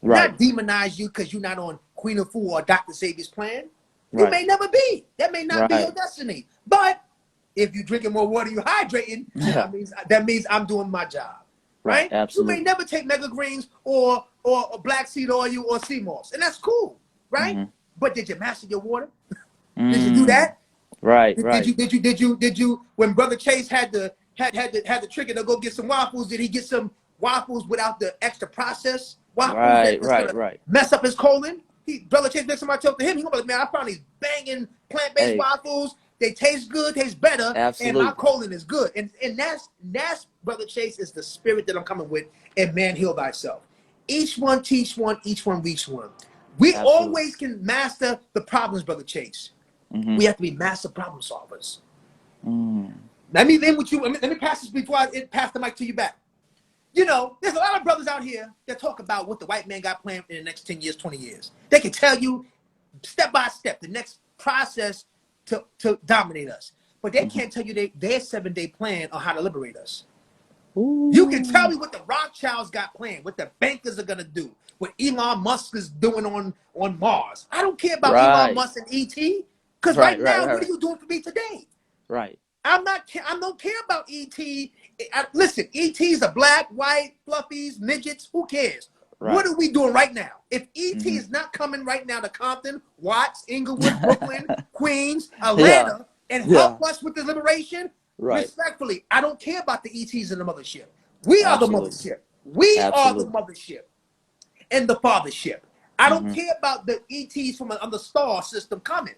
Right. Not demonize you because you're not on Queen of Fool or Dr. Savior's plan. You Right. may never be. That may not be your Right. destiny. But if you're drinking more water, you're hydrating, then that means I'm doing my job. Right. Right? You may Absolutely. never take mega greens or black seed oil or sea moss. And that's cool. Right? Mm-hmm. But did you master your water? Did you do that? Right. Did you when Brother Chase had the trigger to go get some waffles, did he get some waffles without the extra process waffles that's gonna mess up his colon? Brother Chase, next time I talk to him, he gonna be like, man, I found these banging plant-based waffles. They taste good, taste better, and my colon is good. And that's Brother Chase is the spirit that I'm coming with. And man, heal thyself. Each one teach one, each one reach one. We always can master the problems, Brother Chase. Mm-hmm. We have to be master problem solvers. Let me end with you. Let me pass this before I pass the mic to you back. You know, there's a lot of brothers out here that talk about what the white man got planned in the next 10 years, 20 years. They can tell you step by step the next process to dominate us. But they can't tell you their 7-day plan on how to liberate us. Ooh. You can tell me what the Rothschilds got planned, what the bankers are going to do, what Elon Musk is doing on Mars. I don't care about Elon Musk and ET. Because what are you doing for me today? Right. I don't care about ET. Listen, ETs are black, white, fluffies, midgets. Who cares? Right. What are we doing right now? If ET is not coming right now to Compton, Watts, Inglewood, Brooklyn, Queens, Atlanta, and help us with the liberation, respectfully, I don't care about the ETs in the mothership. We are the mothership. We are the mothership and the fathership. I don't care about the ETs from another star system coming.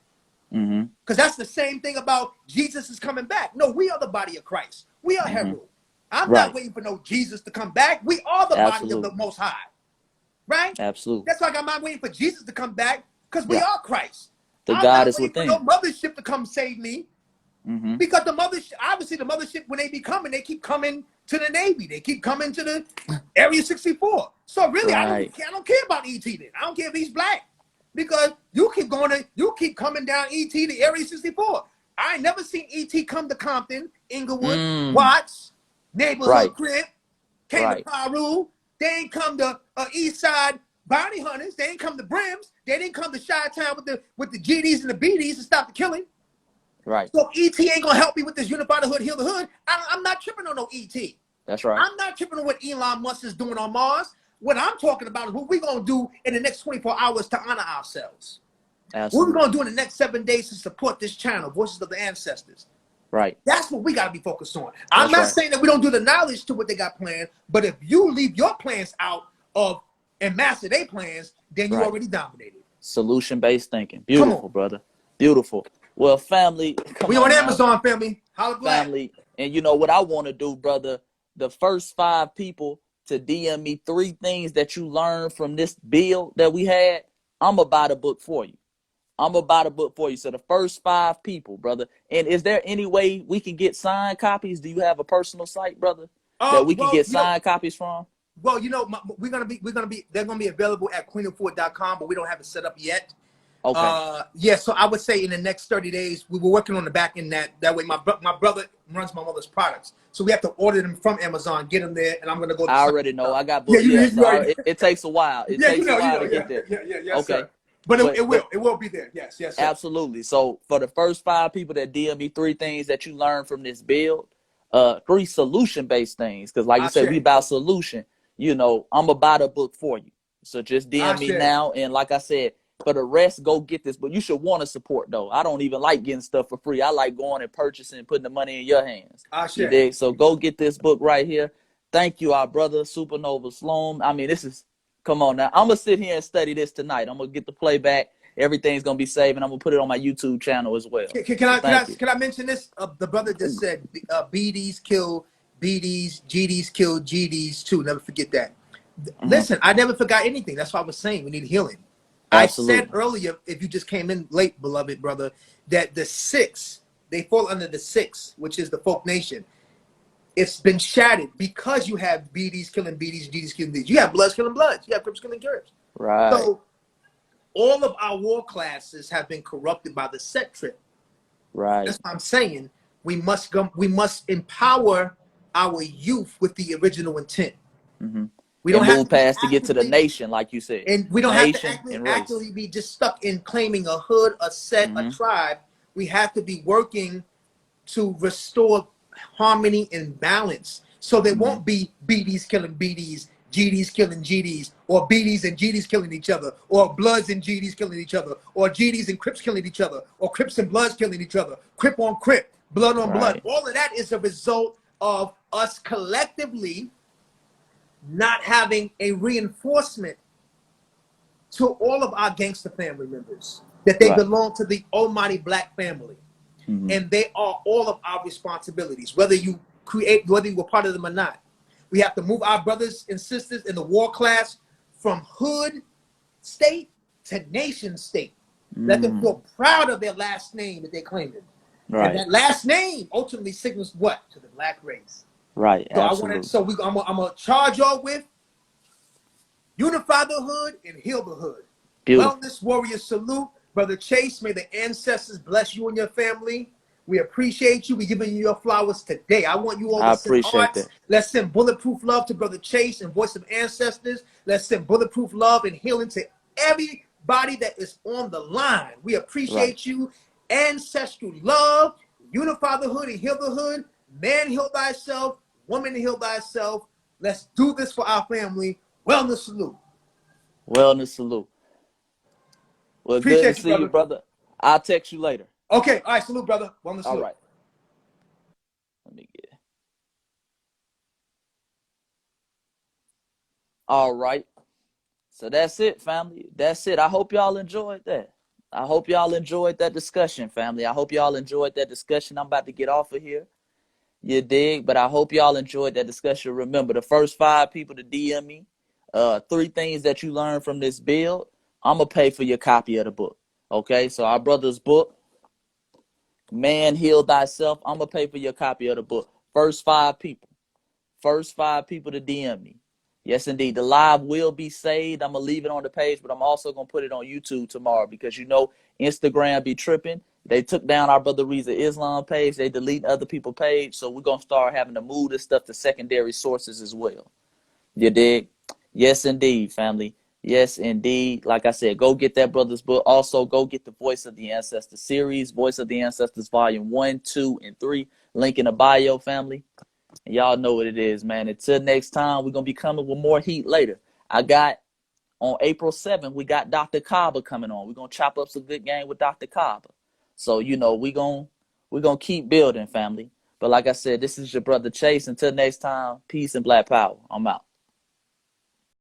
Because that's the same thing about Jesus is coming back. No, we are the body of Christ. We are herald. I'm not waiting for no Jesus to come back. We are the body of the Most High. Right? Absolutely. That's why I'm not waiting for Jesus to come back because we are Christ. The God is within. I'm not waiting for no mothership to come save me. Because the mothership, when they be coming, they keep coming to the Navy. They keep coming to the Area 64. So really, I don't care about ET then. I don't care if he's black. Because you keep coming down ET to Area 64. I ain't never seen ET come to Compton, Inglewood, Watts, Neighborhood Crib, came to Paru. They ain't come to East Side Bounty Hunters. They ain't come to Brims. They didn't come to Chi-Town with the GDs and the BDs to stop the killing. Right. So ET ain't gonna help me with this unify the hood, heal the hood. I'm not tripping on no ET. That's right. I'm not tripping on what Elon Musk is doing on Mars. What I'm talking about is what we're going to do in the next 24 hours to honor ourselves. Absolutely. What we're going to do in the next 7 days to support this channel, Voices of the Ancestors. Right. That's what we got to be focused on. I'm not saying that we don't do the knowledge to what they got planned, but if you leave your plans out of and master their plans, then you already dominated. Solution-based thinking. Beautiful, brother. Beautiful. Well, family. We on Amazon, family. Holla black. Family. And you know what I want to do, brother? The first 5 people to DM me 3 things that you learned from this build that we had, I'm going to buy the book for you. So the first 5 people, brother. And is there any way we can get signed copies? Do you have a personal site, brother, that we can get signed copies from? Well, you know, they're gonna be available at queenoffood.com, but we don't have it set up yet. Okay. So I would say in the next 30 days, we were working on the back end that way. My brother runs my mother's products, so we have to order them from Amazon, get them there, and I'm gonna go. I already know. I got books. It takes a while. It takes a while to get there. Yeah. Okay. Sir. But it will be there. Yes. Sir. Absolutely. So for the first 5 people that DM me 3 things that you learned from this build, 3 solution-based things, because like you said, we about solution. You know, I'm gonna buy the book for you. So just DM me now, and like I said, for the rest, go get this. But you should want to support, though. I don't even like getting stuff for free. I like going and purchasing and putting the money in your hands. You dig? So go get this book right here. Thank you, our brother, SuperNovaSlom. I mean, come on now. I'm going to sit here and study this tonight. I'm going to get the playback. Everything's going to be saved, and I'm going to put it on my YouTube channel as well. Can I mention this? The brother just said BDs kill BDs, GDs kill GDs too. Never forget that. Listen, I never forgot anything. That's why I was saying we need healing. Absolutely. I said earlier, if you just came in late, beloved brother, that the 6, they fall under the 6, which is the folk nation. It's been shattered because you have BDs killing BDs, GDs killing BDs. You have Bloods killing Bloods. You have Crips killing Crips. Right. So all of our war classes have been corrupted by the set trip. Right. That's what I'm saying. We must empower our youth with the original intent. Mm-hmm. We don't And have move to be past to get to the actively, nation, like you said. and we don't have to Nation and race. actively be just stuck in claiming a hood, a set, a tribe. We have to be working to restore harmony and balance, so there won't be BDs killing BDs, GDs killing GDs, or BDs and GDs killing each other, or Bloods and GDs killing each other, or GDs and Crips killing each other, or Crips and Bloods killing each other, Crip on Crip, blood on blood. All of that is a result of us collectively not having a reinforcement to all of our gangster family members that they belong to the almighty black family. And they are all of our responsibilities, whether you were part of them or not. We have to move our brothers and sisters in the war class from hood state to nation state. Let them feel proud of their last name that they claim it. And that last name ultimately signals what? To the black race. Right. So Absolutely. I'm gonna charge y'all with unify the hood and heal the hood. Beautiful. Wellness warrior salute. Brother Chase, may the ancestors bless you and your family. We appreciate you. We're giving you your flowers today. I want you all to send hearts. Let's send bulletproof love to Brother Chase and Voice of Ancestors. Let's send bulletproof love and healing to everybody that is on the line. We appreciate you. Ancestral love. Unify the hood and heal the hood. Man, heal thyself. Woman, heal thyself. Let's do this for our family. Wellness salute. Wellness salute. Well, appreciate good to see you, brother. I'll text you later. Okay. All right. Salute, brother. Wellness salute. All right. Let me get. All right. So that's it, family. That's it. I hope y'all enjoyed that. I hope y'all enjoyed that discussion, family. I hope y'all enjoyed that discussion. I'm about to get off of here. You dig? But I hope y'all enjoyed that discussion. Remember, the first 5 people to DM me, 3 things that you learned from this build, I'm going to pay for your copy of the book. Okay? So our brother's book, Man, Heal Thyself, I'm going to pay for your copy of the book. First 5 people. First 5 people to DM me. Yes, indeed. The live will be saved. I'm going to leave it on the page, but I'm also going to put it on YouTube tomorrow because, you know, Instagram be tripping. They took down our Brother Reza Islam page. They delete other people's page. So we're going to start having to move this stuff to secondary sources as well. You dig? Yes, indeed, family. Yes, indeed. Like I said, go get that brother's book. Also, go get the Voice of the Ancestors series, Voice of the Ancestors Volume 1, 2, and 3. Link in the bio, family. And y'all know what it is, man. Until next time, we're going to be coming with more heat later. I got, on April 7th, we got Dr. Kaba coming on. We're going to chop up some good game with Dr. Kaba. So, you know, we're gonna keep building, family. But like I said, this is your brother Chase. Until next time, peace and black power. I'm out.